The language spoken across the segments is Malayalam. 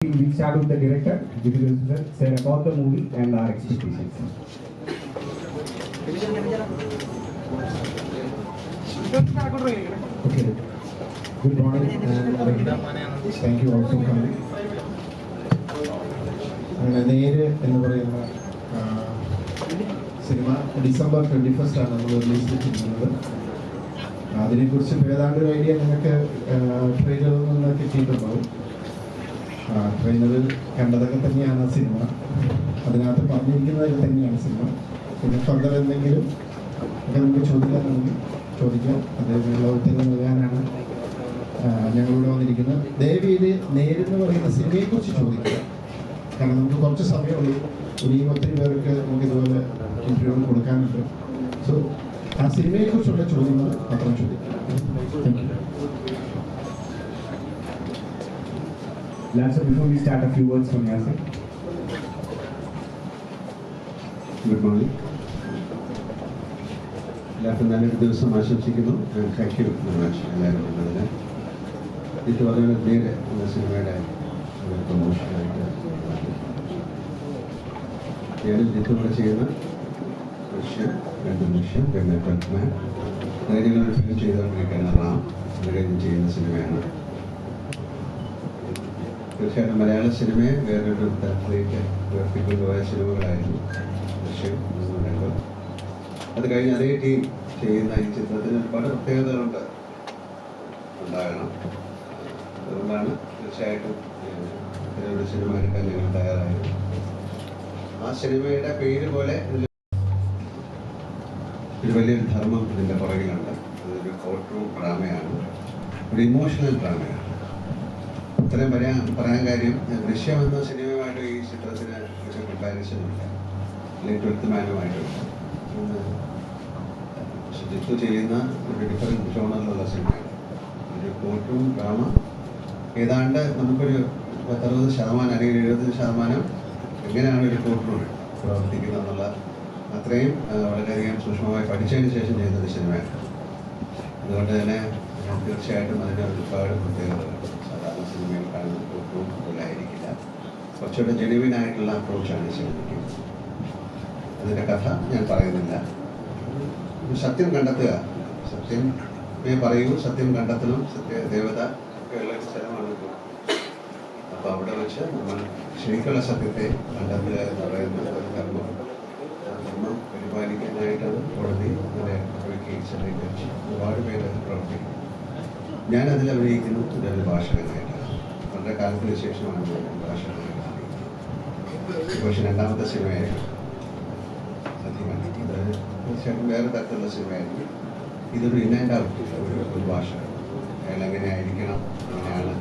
We start with the director, Jitu sir, say about the movie and our expectations. Okay. Good morning and thank you all for coming. നേര് എന്ന് പറയുന്ന സിനിമ ഡിസംബർ 21 ആണ് നമ്മൾ റിലീസ് ചെയ്തിരിക്കുന്നത്. അതിനെക്കുറിച്ച് ഏതാണ്ട് ഒരു ഐഡിയ നിങ്ങൾക്ക് ട്രെയിലറിൽ നിന്ന് കിട്ടിയിട്ടുണ്ടാവും. ട്രെയിലറിൽ കണ്ടതൊക്കെ തന്നെയാണ് സിനിമ, അതിനകത്ത് പറഞ്ഞിരിക്കുന്നത് തന്നെയാണ് സിനിമ. പിന്നെ ഫർദർ എന്തെങ്കിലും ഒക്കെ നമുക്ക് ചോദിക്കാനുണ്ടെങ്കിൽ ചോദിക്കാം. അതിനുള്ള ഉത്തരം നൽകാനാണ് ഞങ്ങളിവിടെ വന്നിരിക്കുന്നത്. ദയവേത് നേരെന്ന് പറയുന്ന സിനിമയെക്കുറിച്ച് ചോദിക്കുക, കാരണം നമുക്ക് കുറച്ച് സമയമുള്ളൂ. ഇനിയും ഒത്തിരി പേർക്ക് നമുക്ക് ഇതുപോലെ ഇന്റർവ്യൂ കൊടുക്കാനുണ്ട്. സോ ആ സിനിമയെക്കുറിച്ചുള്ള ചോദ്യങ്ങൾ മാത്രം ചോദിക്കാം. Thank you. Last, before we start, a few words from your side. Good morning. എല്ലാവർക്കും നല്ലൊരു ദിവസം ആശംസിക്കുന്നു. താങ്ക് യു വെരി മച്ച് എല്ലാവരും ഉള്ളതിന്. ഇത് വളരെ നേരെ എന്ന സിനിമയുടെ പ്രൊമോഷനായിട്ട് ഞാനും ജിത്തുകൂടെ ചെയ്യുന്ന ദൃശ്യം, 2 ദൃശ്യം, പിന്നെ പത്മാൻ കാര്യങ്ങൾ ഫിലിം ചെയ്തുകൊണ്ടിരിക്കുന്ന റാം അത് കഴിഞ്ഞ് ചെയ്യുന്ന സിനിമയാണ്. തീർച്ചയായിട്ടും മലയാള സിനിമയെ വേറൊരു തലത്തിലേക്ക് ഉയർത്തിക്കൊണ്ടുപോയ സിനിമകളായിരുന്നു ദൃശ്യം 1, 2. അത് കഴിഞ്ഞ് അതേ ടീം ചെയ്യുന്ന ഈ ചിത്രത്തിന് ഒരുപാട് പ്രത്യേകതകളുണ്ട് ഉണ്ടാകണം. അതുകൊണ്ടാണ് തീർച്ചയായിട്ടും ഒരു സിനിമ എടുക്കാൻ ഞങ്ങൾ തയ്യാറായത്. ആ സിനിമയുടെ പേര് പോലെ ഒരു വലിയൊരു ധർമ്മം ഇതിൻ്റെ പുറകിലുണ്ട്. അതൊരു കോർട്ട് റൂം ഡ്രാമയാണ്, ഒരു ഇമോഷണൽ ഡ്രാമയാണ്. ഇത്രയും പറയാൻ കാര്യം, ദൃശ്യം എന്ന സിനിമയുമായിട്ട് ഈ ചിത്രത്തിന് ഒരു കമ്പാരിസൺ ഇല്ല, അല്ലെങ്കിൽ 12th മാനുമായിട്ടുണ്ട്. ജിത്തു ചെയ്യുന്ന ഒരു ഡിഫറൻറ്റ് ജോണറിലുള്ള സിനിമയാണ്. ഒരു കോർട്ട് റൂം ഡ്രാമ. ഏതാണ്ട് നമുക്കൊരു 60% അല്ലെങ്കിൽ 70% എങ്ങനെയാണ് ഒരു കോർട്ട് റൂം പ്രവർത്തിക്കുന്നത് എന്നുള്ള അത്രയും വളരെയധികം സൂക്ഷ്മമായി പഠിച്ചതിന് ശേഷം ചെയ്യുന്ന ഒരു സിനിമയാണ്. അതുകൊണ്ട് തന്നെ തീർച്ചയായിട്ടും അതിന് ഒരുപാട് പ്രത്യേകതകളുണ്ട്. സാധാരണ സിനിമയിൽ കാണുന്ന കോർട്ട് റൂം പോലെ ആയിരിക്കില്ല. കുറച്ചുകൂടെ ജെനുവിനായിട്ടുള്ള അപ്രോച്ചാണ് ഈ സിനിമയ്ക്ക്. അതിൻ്റെ കഥ ഞാൻ പറയുന്നില്ല. സത്യം കണ്ടെത്തുക, സത്യം പറയൂ, സത്യം കണ്ടെത്തണം, സത്യദേവത ഒക്കെയുള്ള ഒരു സ്ഥലമാണ് ഇപ്പോൾ. അപ്പോൾ അവിടെ വെച്ച് നമ്മൾ ശരിക്കുള്ള സത്യത്തെ കണ്ടെത്തുക എന്ന് പറയുന്ന ഒരു ധർമ്മം. ആ ധർമ്മം പരിപാലിക്കാനായിട്ടത് കോടതി അങ്ങനെ ഒരു കേസ് അംഗീകരിച്ച് ഒരുപാട് പേര് അത് പ്രവർത്തിക്കും. ഞാനതിൽ അഭിനയിക്കുന്നു ഒരു ഭാഷകനായിട്ടാണ്. വളരെ കാലത്തിന് ശേഷമാണ് ഞാൻ ഭാഷകനായിട്ട് അഭിനയിക്കുന്നത്. പക്ഷേ 2ാമത്തെ സിനിമയായിരുന്നു. സത്യമാണ് അത് തീർച്ചയായിട്ടും വേറെ തരത്തിലുള്ള സിനിമയായിരുന്നു. ഇതൊരു ഇൻ ആൻഡ് ഔട്ട് ഒരു ഭാഷ. അയാൾ എങ്ങനെ ആയിരിക്കണം, എങ്ങനെയാണ്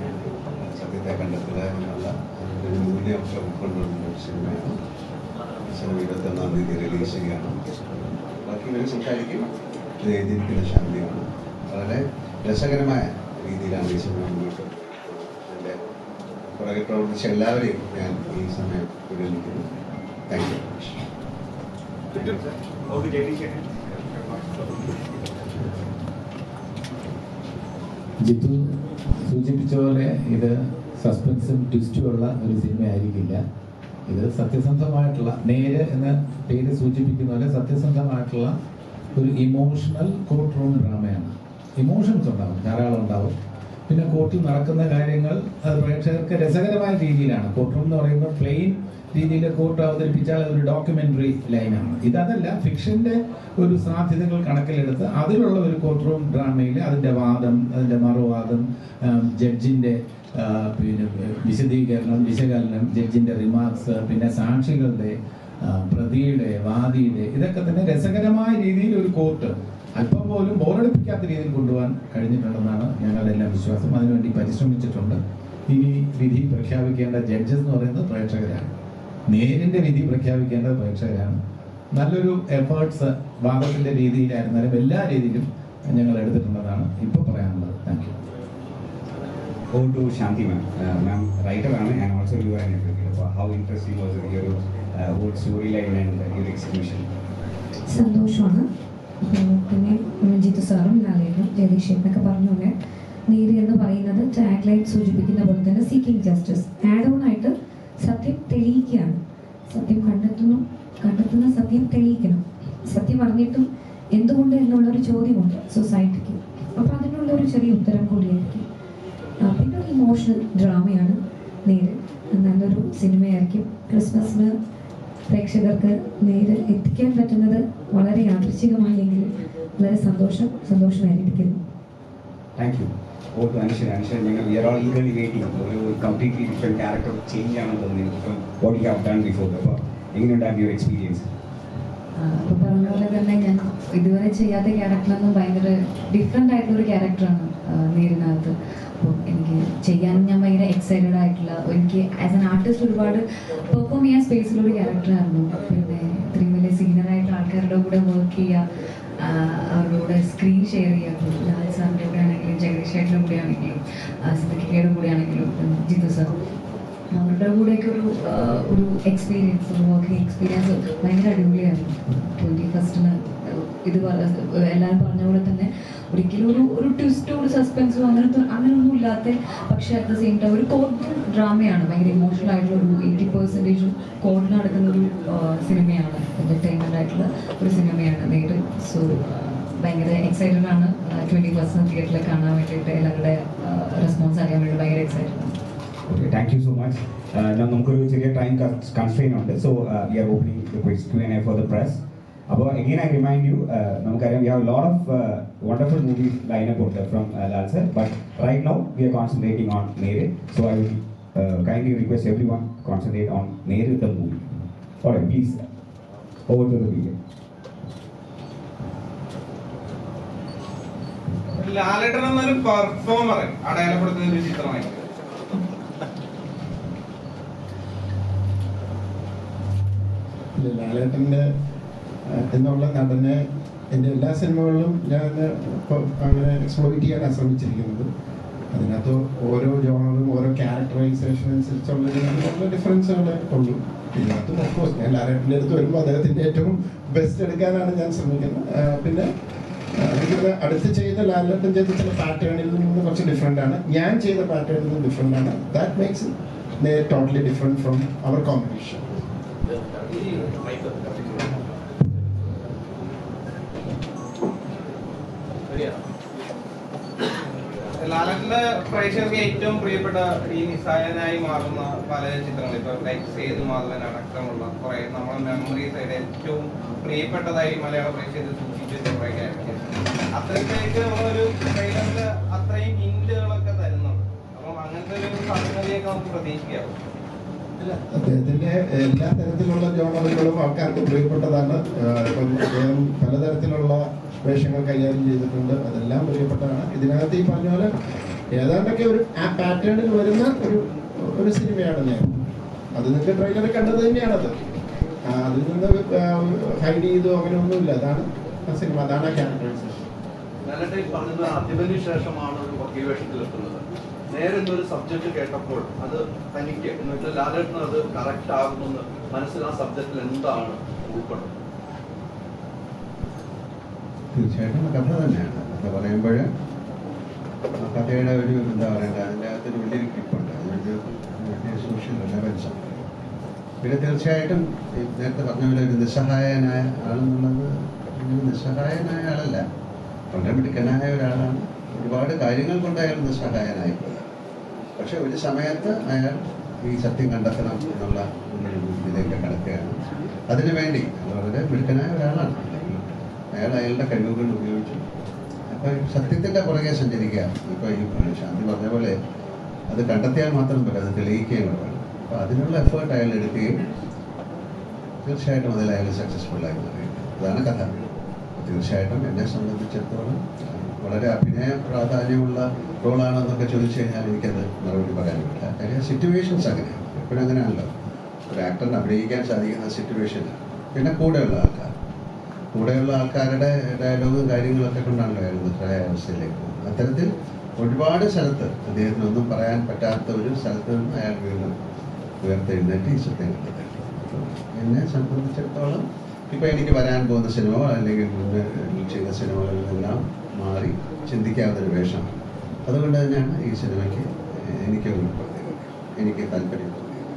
സത്യത്തെ കണ്ടെത്തുക എന്നുള്ള ഒരു മൂല്യമൊക്കെ ഉൾക്കൊണ്ടുള്ള ഒരു സിനിമയാണ്. സിനിമ 21-ാം തീയതി റിലീസ് ചെയ്യുകയാണ്. ബാക്കി ഇവർ സംസാരിക്കും. ഇത് എഴുതിയിരിക്കുന്ന ശാന്തിയാണ്. വളരെ രസകരമായ രീതിയിലാണ് ഈ സിനിമ മുന്നോട്ട്. എൻ്റെ പുറകെ പ്രവർത്തിച്ച എല്ലാവരെയും ഞാൻ ഈ സമയം അഭിനന്ദിക്കുന്നു. Thank you very much. Jithu സൂചിപ്പിച്ച പോലെ ഇത് സസ്പെൻസും ട്വിസ്റ്റും ഉള്ള ഒരു സിനിമ ആയിരിക്കില്ല. ഇത് സത്യസന്ധമായിട്ടുള്ള, നേര് എന്ന പേര് സൂചിപ്പിക്കുന്ന പോലെ സത്യസന്ധമായിട്ടുള്ള ഒരു ഇമോഷണൽ കോർട്ട് റൂം ഡ്രാമയാണ്. ഇമോഷൻസ് ഉണ്ടാവും, ധാരാളം ഉണ്ടാവും. പിന്നെ കോർട്ടിൽ നടക്കുന്ന കാര്യങ്ങൾ അത് പ്രേക്ഷകർക്ക് രസകരമായ രീതിയിലാണ്. കോർട്ട് റൂം എന്ന് പറയുമ്പോൾ പ്ലെയിൻ രീതിയിൽ കോർട്ട് അവതരിപ്പിച്ചാൽ അതൊരു ഡോക്യുമെൻ്ററി ലൈനാണ്. ഇതല്ല, ഫിക്ഷൻ്റെ ഒരു സാധ്യതകൾ കണക്കിലെടുത്ത് അതിലുള്ള ഒരു കോർട്ട് റൂം ഡ്രാമയിൽ അതിൻ്റെ വാദം, അതിൻ്റെ മറുവാദം, ജഡ്ജിൻ്റെ പിന്നെ വിശകലനം, ജഡ്ജിൻ്റെ റിമാർക്സ്, പിന്നെ സാക്ഷികളുടെ, പ്രതിയുടെ, വാദിയുടെ, ഇതൊക്കെ തന്നെ രസകരമായ രീതിയിൽ ഒരു കോർട്ട് അല്പം പോലും ബോറടിപ്പിക്കാത്ത രീതിയിൽ കൊണ്ടുപോകാൻ കഴിഞ്ഞിട്ടുണ്ടെന്നാണ് ഞങ്ങളുടെ എല്ലാം വിശ്വാസം. അതിനുവേണ്ടി പരിശ്രമിച്ചിട്ടുണ്ട്. ഇനി വിധി പ്രഖ്യാപിക്കേണ്ട ജഡ്ജസ് എന്ന് പറയുന്നത് പ്രേക്ഷകരാണ്. നേരിൻ്റെ വിധി പ്രഖ്യാപിക്കേണ്ടത് പ്രേക്ഷകരാണ്. നല്ലൊരു എഫേർട്സ് വാദത്തിൻ്റെ രീതിയിലായിരുന്നാലും എല്ലാ രീതിയിലും ഞങ്ങൾ എടുത്തിട്ടുള്ളതാണ് ഇപ്പോൾ പറയാനുള്ളത്. Thank you. Over to Shanti ma'am. Ma'am, writer-ആണ് and also you are an educator. So how interesting was your whole storyline and your execution? സന്തോഷമാണ്. പിന്നെ ജിത്തു സാറും ലാലേനും ജഗദീഷ് എന്നൊക്കെ പറഞ്ഞ പോലെ നേര് എന്ന് പറയുന്നത് ടാഗ് ലൈൻ സൂചിപ്പിക്കുന്ന പോലെ തന്നെ സീക്കിംഗ് ജസ്റ്റിസ്. ആഡ് ഓൺ ആയിട്ട് ചോദ്യമുണ്ട് സൊസൈറ്റിക്ക്. അപ്പോൾ അതിനുള്ള ഒരു ചെറിയ ഉത്തരം കൂടിയായിരിക്കും. പിന്നെ ഒരു ഇമോഷണൽ ഡ്രാമയാണ് നേര്. നല്ലൊരു സിനിമയായിരിക്കും. ക്രിസ്മസിന് പ്രേക്ഷകർക്ക് നേര് എത്തിക്കാൻ പറ്റുന്നത് വളരെ യാദൃച്ഛികമായെങ്കിലും വളരെ സന്തോഷമായിരിക്കുന്നു. Thank you. Oh to Anaswara. Anaswara, ഞങ്ങൾ we are all eagerly waiting. ഒരു കംപ്ലീറ്റ്ലി ഡിഫറെൻറ്റ് ക്യാരക്ടർ ചേഞ്ച് ആണെന്ന് തോന്നുന്നു from what you have done before. അപ്പോൾ എങ്ങനെയുണ്ടായിരുന്നു യുവർ എക്സ്പീരിയൻസ്? അപ്പോൾ പറഞ്ഞ പോലെ തന്നെ ഞാൻ ഇതുവരെ ചെയ്യാത്ത ക്യാരക്ടറൊന്നും ഭയങ്കര ഡിഫറെൻ്റ് ആയിട്ടുള്ളൊരു ക്യാരക്ടറാണ് നേരിനകത്ത്. അപ്പോൾ എനിക്ക് ചെയ്യാനും ഞാൻ ഭയങ്കര എക്സൈറ്റഡ് ആയിട്ടുള്ള, എനിക്ക് ആസ് എൻ ആർട്ടിസ്റ്റ് ഒരുപാട് പെർഫോം ചെയ്യാൻ സ്പേസിലൊരു ക്യാരക്ടറായിരുന്നു. പിന്നെ ഇത്രയും വലിയ സീനിയറായിട്ടുള്ള ആൾക്കാരുടെ കൂടെ വർക്ക് ചെയ്യുക, അവരുടെ കൂടെ സ്ക്രീൻ ഷെയർ ചെയ്യുക, ലാൽ സാറിൻ്റെ കൂടെ ആണെങ്കിലും ജഗദീഷ് ചേട്ടൻ്റെ കൂടെ ആണെങ്കിലും സിദ്ദിഖയുടെ കൂടെ ആണെങ്കിലും ജിത്തു സാർ, അവരുടെ കൂടെയൊക്കെ ഒരു എക്സ്പീരിയൻസ്, ഒരു വർക്കിംഗ് എക്സ്പീരിയൻസ് ഭയങ്കര അടിപൊളിയായിരുന്നു. 21st ഇത് എല്ലാവരും പറഞ്ഞ പോലെ തന്നെ ഒരിക്കലും ഒരു ട്വിസ്റ്റോ ഒരു സസ്പെൻസോ അങ്ങനെയൊന്നും ഇല്ലാത്ത, പക്ഷേ അറ്റ് ദ സെയിം ടൈം ഒരു കോഡ് ഡ്രാമയാണ്. ഭയങ്കര ഇമോഷണൽ ആയിട്ടുള്ള ഒരു 80% കോഡിൽ നടക്കുന്ന ഒരു സിനിമയാണ്, എൻ്റർടൈൻമെൻ്റ് ആയിട്ടുള്ള ഒരു സിനിമയാണ് നേര്. സോ ഭയങ്കര എക്സൈറ്റഡ് ആണ് 21st തിയേറ്ററിൽ കാണാൻ വേണ്ടിയിട്ട്. എല്ലാവരുടെ റെസ്പോൺസ് അറിയാൻ വേണ്ടി ഭയങ്കര എക്സൈറ്റഡ് ആണ്. Okay, thank you so much. നമുക്കൊരു ചെറിയ ടൈം കൺസ്ട്രെയിൻ ഉണ്ട്. So we R opening the Q&A for the press. അപ്പോൾ again I remind you, നമുക്കറിയാം we have a lot of wonderful movies line up from Lal sir, but right now we are concentrating on Neere. So I will kindly request everyone concentrate on Neere the movie. Alright, please, over to the video. ലാലേട്ടൻ എന്നൊരു പെർഫോമർ അടയാളപ്പെടുത്തുന്ന ഒരു ചിത്രമായി. ലാലേട്ടൻ്റെ എന്നുള്ള നടനെ എൻ്റെ എല്ലാ സിനിമകളിലും ഞാൻ ഇപ്പോൾ അങ്ങനെ എക്സ്പ്ലോയിറ്റ് ചെയ്യാനാണ് ശ്രമിച്ചിരിക്കുന്നത്. അതിനകത്ത് ഓരോ ജോണറും ഓരോ ക്യാരക്ടറൈസേഷൻ അനുസരിച്ചുള്ള ഡിഫറൻസുകൾ ഉള്ളൂ. ഇതിനകത്തും ഓഫ്കോഴ്സ് ഞാൻ ലാലേട്ടൻ്റെ അടുത്ത് വരുമ്പോൾ അദ്ദേഹത്തിൻ്റെ ഏറ്റവും ബെസ്റ്റ് എടുക്കാനാണ് ഞാൻ ശ്രമിക്കുന്നത്. പിന്നെ എനിക്കിത് അടുത്ത് ചെയ്ത ലാലേട്ടൻ ചെയ്ത ചില പാറ്റേണിൽ നിന്ന് കുറച്ച് ഡിഫറെൻ്റ് ആണ്, ഞാൻ ചെയ്ത പാറ്റേണിൽ നിന്ന് ഡിഫറെൻ്റ് ആണ്. That makes totally different from our competition. ലാലേട്ടന്റെ പ്രേക്ഷകർക്ക് ഏറ്റവും പ്രിയപ്പെട്ട ഈ നിസ്സായനായി മാറുന്ന പല ചിത്രങ്ങൾ, ഇപ്പൊ ലൈക്ക് സേതു മാധവൻ അടക്കമുള്ള കുറെ നമ്മുടെ മെമ്മറീസ് ആയിട്ട് ഏറ്റവും പ്രിയപ്പെട്ടതായി മലയാള പ്രേക്ഷകർ സൂക്ഷിച്ചിട്ട് കുറെ ക്യാരക്ടേഴ്സ്, അത്രയ്ക്ക് നമ്മളൊരു ട്രെയിലറില് അത്രയും ഹിന്റുകളൊക്കെ തരുന്നുണ്ട്. അപ്പം അങ്ങനത്തെ ഒരു സംഗതിയൊക്കെ നമുക്ക് പ്രതീക്ഷിക്കാം. അദ്ദേഹത്തിന്റെ എല്ലാ തരത്തിലുള്ള ജോണറുകളും ആൾക്കാർക്ക് പ്രിയപ്പെട്ടതാണ്. ഇപ്പം അദ്ദേഹം പലതരത്തിലുള്ള വേഷങ്ങൾ കൈകാര്യം ചെയ്തിട്ടുണ്ട്, അതെല്ലാം പ്രിയപ്പെട്ടതാണ്. ഇതിനകത്ത് ഈ പറഞ്ഞ പോലെ ഏതാണ്ടൊക്കെ ഒരു ആ പാറ്റേണിൽ വരുന്ന ഒരു സിനിമയാണ് ഞാൻ. അത് നിങ്ങൾക്ക് ട്രെയിലറിൽ കണ്ടത് തന്നെയാണത്. അതിൽ നിന്ന് ഹൈഡ് ചെയ്തോ അങ്ങനെ ഒന്നുമില്ല. അതാണ് ആ സിനിമ, അതാണ് ആ ക്യാരക്ടറൈസേഷൻ. അതിന് ശേഷമാണ് ഒരു വക്കീവേഷത്തിലെത്തുന്നത്. നേരെ എന്നൊരു സബ്ജക്റ്റ് കേട്ടപ്പോൾ അത് തനിക്ക് എന്ന് വെച്ചാൽ ലാലേട്ടന് അത് കറക്റ്റ് ആകുമെന്ന് മനസ്സിൽ ആ സബ്ജക്റ്റിൽ എന്താണ് ഉൾപ്പെടുന്നത്? തീർച്ചയായിട്ടും കഥ തന്നെയാണ്. കഥ പറയുമ്പോൾ കഥയുടെ ഒരു എന്താ പറയണ്ട, അതിൻ്റെ അകത്തൊരു വലിയൊരു ക്ലിപ്പുണ്ട്, അതിനൊരു സോഷ്യൽ റെലവൻസ്. പിന്നെ തീർച്ചയായിട്ടും നേരത്തെ പറഞ്ഞ പോലെ ഒരു നിസ്സഹായനായ ആളെന്നുള്ളത് നിസ്സഹായനായ ആളല്ല, വളരെ മിടുക്കനായ ഒരാളാണ്. ഒരുപാട് കാര്യങ്ങൾ കൊണ്ട് അയാൾ നിസ്സഹായനായിപ്പോയി. പക്ഷെ ഒരു സമയത്ത് അയാൾ ഈ സത്യം കണ്ടെത്തണം എന്നുള്ള ഇതിലേക്ക് കടക്കുകയാണ്. അതിനുവേണ്ടി വളരെ മിടുക്കനായ ഒരാളാണ്. അയാളുടെ കഴിവുകൾ ഉപയോഗിച്ചു അപ്പോൾ സത്യത്തിൻ്റെ പുറകെ സഞ്ചരിക്കുക. ഇപ്പോൾ ഈ ശാന്തി പറഞ്ഞ പോലെ അത് കണ്ടെത്തിയാൽ മാത്രം പോരാ, അത് തെളിയിക്കുകയും വേണം. അപ്പോൾ അതിനുള്ള എഫേർട്ട് അയാൾ എടുക്കുകയും തീർച്ചയായിട്ടും അതിൽ അയാൾ സക്സസ്ഫുള്ളായി മാറി. അതാണ് കഥ. തീർച്ചയായിട്ടും എന്നെ സംബന്ധിച്ചിടത്തോളം വളരെ അഭിനയ പ്രാധാന്യമുള്ള റോളാണെന്നൊക്കെ ചോദിച്ചു കഴിഞ്ഞാൽ എനിക്കത് മറുപടി പറയാൻ പറ്റില്ല. കാര്യം സിറ്റുവേഷൻസ് അങ്ങനെയാണ്, എപ്പോഴും അങ്ങനെയാണല്ലോ. ഒരു ആക്ടറിന് അഭിനയിക്കാൻ സാധിക്കുന്ന സിറ്റുവേഷനാണ്. പിന്നെ കൂടെയുള്ള ആൾക്കാരുടെ ഡയലോഗും കാര്യങ്ങളൊക്കെ കൊണ്ടാണല്ലോ അയാൾ നിസ്സഹായ അവസ്ഥയിലേക്ക് പോകുന്നത്. അത്തരത്തിൽ ഒരുപാട് സ്ഥലത്ത് അദ്ദേഹത്തിനൊന്നും പറയാൻ പറ്റാത്ത ഒരു സ്ഥലത്ത് നിന്ന് അയാൾ വീണ്ടും ഉയർത്തെഴുന്നേറ്റ് ഈ സത്യം കണ്ടെത്തി. എന്നെ സംബന്ധിച്ചിടത്തോളം ഇപ്പോൾ എനിക്ക് വരാൻ പോകുന്ന സിനിമ അല്ലെങ്കിൽ മുന്നേ ചെയ്ത സിനിമകളിലെല്ലാം മാറി ചിന്തിക്കാവുന്നൊരു വേഷമാണ്. അതുകൊണ്ട് തന്നെയാണ് ഈ സിനിമയ്ക്ക് എനിക്ക് താല്പര്യം തോന്നിയത്.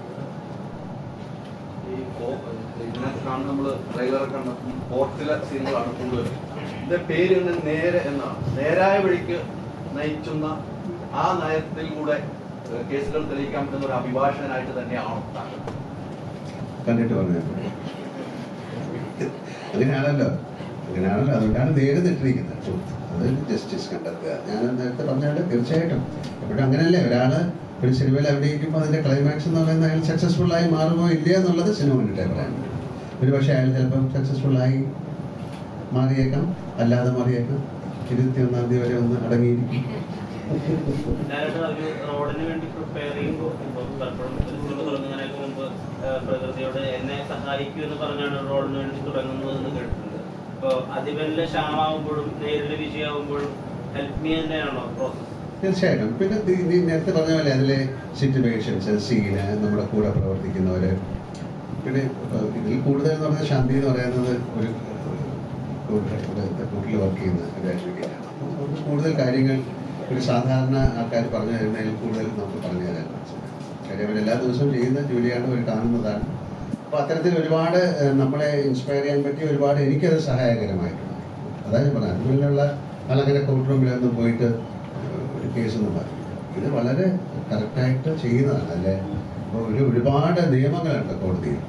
ഇതിനകത്ത് കാണുന്ന നമ്മൾ ട്രെയിലറൊക്കെ കണ്ടപ്പോൾ പോർട്ടിലെ സീനുകളാണ് കൂടുതൽ. ഇതിന്റെ പേര് തന്നെ നേരെ എന്നാണ്. നേരായ വഴിക്ക് നയിച്ചുന്ന ആ നയത്തിലൂടെ കേസുകൾ തെളിയിക്കാൻ പറ്റുന്ന ഒരു അഭിഭാഷകനായിട്ട് തന്നെയാണോ താങ്കൾ? കണ്ടിട്ട് പറഞ്ഞു അങ്ങനെയാണല്ലോ അതുകൊണ്ടാണ് നേരിട്ടിരിക്കുന്നത്. അത് ജസ്റ്റിസ് കണ്ടെത്തുക. ഞാൻ നേരത്തെ പറഞ്ഞാൽ തീർച്ചയായിട്ടും എപ്പോഴും അങ്ങനെയല്ലേ, ഒരാള് ഒരു സിനിമയിൽ അഭിനയിക്കുമ്പോൾ അതിന്റെ ക്ലൈമാക്സ് എന്ന് പറയുന്നത് അയാൾ സക്സസ്ഫുൾ ആയി മാറുമോ ഇല്ല എന്നുള്ളത് സിനിമ കണ്ടിട്ടേ പറയാൻ. ഒരു പക്ഷേ അയാൾ ചിലപ്പം സക്സസ്ഫുൾ ആയി മാറിയേക്കാം, അല്ലാതെ മാറിയേക്കാം. 21-ാം തീയതി വരെ ഒന്ന് അടങ്ങിയിരിക്കും. റോഡിന് വേണ്ടി പ്രിപ്പയർ ചെയ്യുമ്പോൾ സിനിമ തുടങ്ങുന്നതിനൊക്കെ മുമ്പ് പ്രകൃതിയോട് എന്നെ സഹായിക്കൂ എന്ന് പറഞ്ഞാണ് റോഡിന് വേണ്ടി തുടങ്ങുന്നതെന്ന് കേട്ടിട്ടുണ്ട്. അപ്പോൾ അതിവല്ല ക്ഷാമാവുമ്പോഴും നേരിൽ വിജയമാവുമ്പോഴും ഹെൽപ്പ് മീ തന്നെയാണോ പ്രോസസ്? തീർച്ചയായിട്ടും. പിന്നെ നേരത്തെ പറഞ്ഞ പോലെ അതിലെ സിറ്റുവേഷൻസ്, സീന്, നമ്മുടെ കൂടെ പ്രവർത്തിക്കുന്നവര്, പിന്നെ ഇതിൽ കൂടുതൽ എന്ന് പറഞ്ഞാൽ ശാന്തി എന്ന് പറയുന്നത് ഒരു കൂട്ടിൽ വർക്ക് ചെയ്യുന്ന ഒരു അഡ്വക്കേറ്റാണ്. നമുക്ക് കൂടുതൽ കാര്യങ്ങൾ ഒരു സാധാരണ ആൾക്കാർ പറഞ്ഞു തരുന്നതിൽ കൂടുതൽ നമുക്ക് പറഞ്ഞു തരാൻ മനസ്സിലാക്കാം. കാര്യം അവരെല്ലാ ദിവസവും ചെയ്യുന്ന ജോലിയാണ്, അവർ കാണുന്നതാണ്. അപ്പോൾ അത്തരത്തിൽ ഒരുപാട് നമ്മളെ ഇൻസ്പയർ ചെയ്യാൻ പറ്റി ഒരുപാട് എനിക്കത് സഹായകരമായിട്ടുണ്ട്. അതാണ് ഞാൻ പറഞ്ഞത്. അതുപോലെയുള്ള ആളങ്ങനെ കോർട്ട് റൂമിലൊന്നും പോയിട്ട് ഒരു കേസൊന്നും പറയും. ഇത് വളരെ കറക്റ്റായിട്ട് ചെയ്യുന്നതാണ്. അല്ലെ, അപ്പോൾ ഒരുപാട് നിയമങ്ങളുണ്ട് കോടതിയിൽ,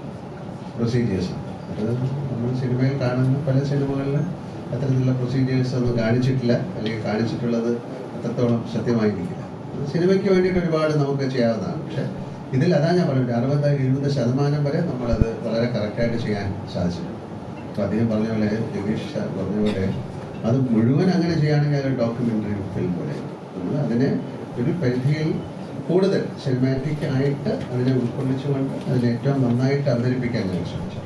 പ്രൊസീജിയേഴ്സ്. അത് നമ്മൾ സിനിമയിൽ കാണുന്ന പല സിനിമകളിലും അത്തരത്തിലുള്ള പ്രൊസീജിയേഴ്സ് ഒന്നും കാണിച്ചിട്ടില്ല, അല്ലെങ്കിൽ കാണിച്ചിട്ടുള്ളത് അത്രത്തോളം സത്യമായിരിക്കില്ല. സിനിമയ്ക്ക് വേണ്ടിയിട്ട് ഒരുപാട് നമുക്ക് ചെയ്യാവുന്നതാണ്. പക്ഷെ ഇതിൽ അതാ ഞാൻ പറഞ്ഞത് 60-70% വരെ നമ്മളത് വളരെ കറക്റ്റായിട്ട് ചെയ്യാൻ സാധിച്ചിട്ടുണ്ട്. അപ്പോൾ അദ്ദേഹം പറഞ്ഞ പോലെ, ജഗീഷ് സാർ പറഞ്ഞ പോലെ, അത് മുഴുവൻ അങ്ങനെ ചെയ്യുകയാണെങ്കിൽ അതൊരു ഡോക്യുമെൻ്ററി ഫിലിം പോലെ നമ്മൾ അതിനെ ഒരു പരിധിയിൽ കൂടുതൽ സിനിമാറ്റിക് ആയിട്ട് അതിനെ ഉൾക്കൊള്ളിച്ചുകൊണ്ട് അതിനെ ഏറ്റവും നന്നായിട്ട് അവതരിപ്പിക്കാൻ ഞാൻ ശ്രമിച്ചു.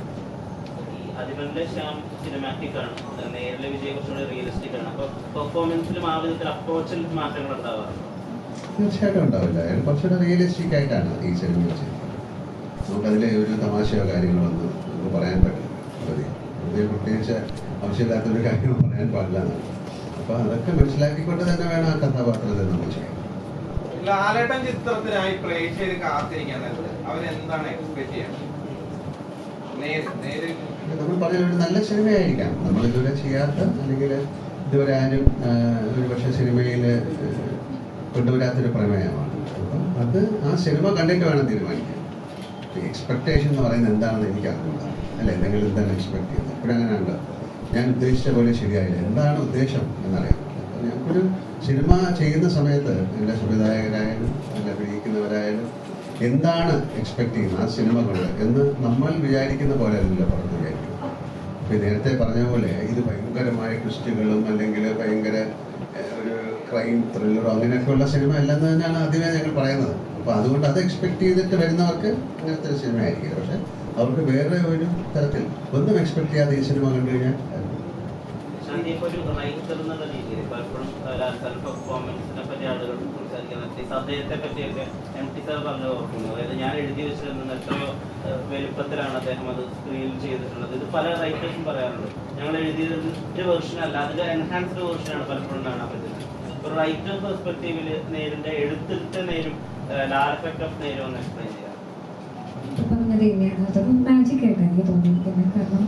അതിവന്റെ ശ്യാം സിനിമാറ്റിക് ആണ്, നേരിലെ വിജയം കുറച്ചുകൂടി റിയലിസ്റ്റിക് ആണ്. അപ്പോൾ പെർഫോമൻസിലും ആ വിധത്തിൽ അപ്രോച്ചിൽ മാറ്റങ്ങൾ ഉണ്ടാവാറുണ്ട്? തീർച്ചയായിട്ടും ഉണ്ടാവില്ല. അയാൾ കുറച്ചുകൂടെ റിയലിസ്റ്റിക് ആയിട്ടാണ് ഈ സിനിമ ചെയ്യുന്നത്. നമുക്കതിലെ ഒരു തമാശയോ കാര്യങ്ങളൊന്നും നമുക്ക് പറയാൻ പറ്റില്ല. വെറുതെ പ്രത്യേകിച്ച് ആവശ്യമില്ലാത്തൊരു കാര്യം പറയാൻ പാടില്ല എന്നാണ്. അപ്പോൾ അതൊക്കെ മനസ്സിലാക്കിക്കൊണ്ട് തന്നെ വേണം ആ കഥാപാത്രത്തെ നമ്മൾ ചെയ്യാൻ. ലാലേട്ടൻ ചിത്രത്തിനായി പ്രേക്ഷകർ കാത്തിരിക്കാൻ നേരത്ത് അവരെന്താണ് എക്സ്പെക്ട് ചെയ്യുന്നത്? നമ്മൾ പറഞ്ഞ ഒരു നല്ല സിനിമയായിരിക്കാം. നമ്മളിതുവരെ ചെയ്യാത്ത, അല്ലെങ്കിൽ ഇതുവരെ ആരും ഒരു പക്ഷേ സിനിമയിൽ കൊണ്ടുവരാത്തൊരു പ്രമേയമാണ്. അപ്പം അത് ആ സിനിമ കണ്ടിട്ട് വേണം തീരുമാനിക്കാൻ. എക്സ്പെക്ടേഷൻ എന്ന് പറയുന്നത് എന്താണെന്ന് എനിക്ക് അറിഞ്ഞൂടാ. അല്ലെ, നിങ്ങൾ എന്താണ് എക്സ്പെക്ട് ചെയ്യുന്നത്? ഇപ്പോഴങ്ങനെ ഉണ്ട്, ഞാൻ ഉദ്ദേശിച്ച പോലെ ശരിയായില്ല, എന്താണ് ഉദ്ദേശം എന്നറിയാം. അപ്പോൾ ഞങ്ങൾക്കൊരു സിനിമ ചെയ്യുന്ന സമയത്ത് എൻ്റെ സംവിധായകരായാലും അല്ല അഭിനയിക്കുന്നവരായാലും എന്താണ് എക്സ്പെക്ട് ചെയ്യുന്നത് ആ സിനിമ കൊണ്ട് എന്ന് നമ്മൾ വിചാരിക്കുന്ന പോലെ അല്ലല്ലോ പറഞ്ഞു വിചാരിക്കും. ഇപ്പോൾ നേരത്തെ പറഞ്ഞ പോലെ ഇത് ഭയങ്കരമായ ട്വിസ്റ്റുകളും അല്ലെങ്കിൽ ഭയങ്കര ഒരു ക്രൈം ത്രില്ലറോ അങ്ങനെയൊക്കെയുള്ള സിനിമ അല്ലെന്ന് തന്നെയാണ് ആദ്യമേ ഞങ്ങൾ പറയുന്നത്. അപ്പോൾ അതുകൊണ്ട് അത് എക്സ്പെക്ട് ചെയ്തിട്ട് വരുന്നവർക്ക് അങ്ങനത്തെ ഒരു സിനിമ ആയിരിക്കില്ല. പക്ഷെ അവർക്ക് വേറെ ഒരു തരത്തിൽ ഒന്നും എക്സ്പെക്ട് ചെയ്യാതെ ഈ സിനിമ കണ്ടു കഴിഞ്ഞാൽ ഒരു റൈറ്റർ എന്നുള്ള രീതിയിൽ പലപ്പോഴും പെർഫോമൻസിനെ പറ്റി ആളുകൾ സംസാരിക്കുന്നത്, അദ്ദേഹത്തെ പറ്റിയൊക്കെ MT സാർ പറഞ്ഞു ഓർക്കുന്നു. അതായത് ഞാൻ എഴുതി വെച്ചിരുന്ന എത്രയോ വലുപ്പത്തിലാണ് അദ്ദേഹം അത് സ്ക്രീനിൽ ചെയ്തിട്ടുള്ളത്. ഇത് പല റൈറ്റേഴ്സും പറയാറുണ്ട്. ഞങ്ങൾ എഴുതിയതിൻ്റെ വേർഷൻ അല്ല, അതിൻ്റെ എൻഹാൻസ്ഡ് വേർഷനാണ് പലപ്പോഴും കാണാൻ പറ്റുന്നത്. ഒരു റൈറ്റർ പെർസ്പെക്റ്റീവിൽ നേരിൻ്റെ എഴുത്തിലത്തെ നേരും ലാൽ എഫക്ട് ഓഫ് നേരും ഒന്ന് എക്സ്പ്ലെയിൻ ചെയ്യാം. പറഞ്ഞത് തന്നെയാണ്, അതൊരു മാജിക് ആയിട്ട് എനിക്ക് തോന്നിയിരിക്കുന്നത്. കാരണം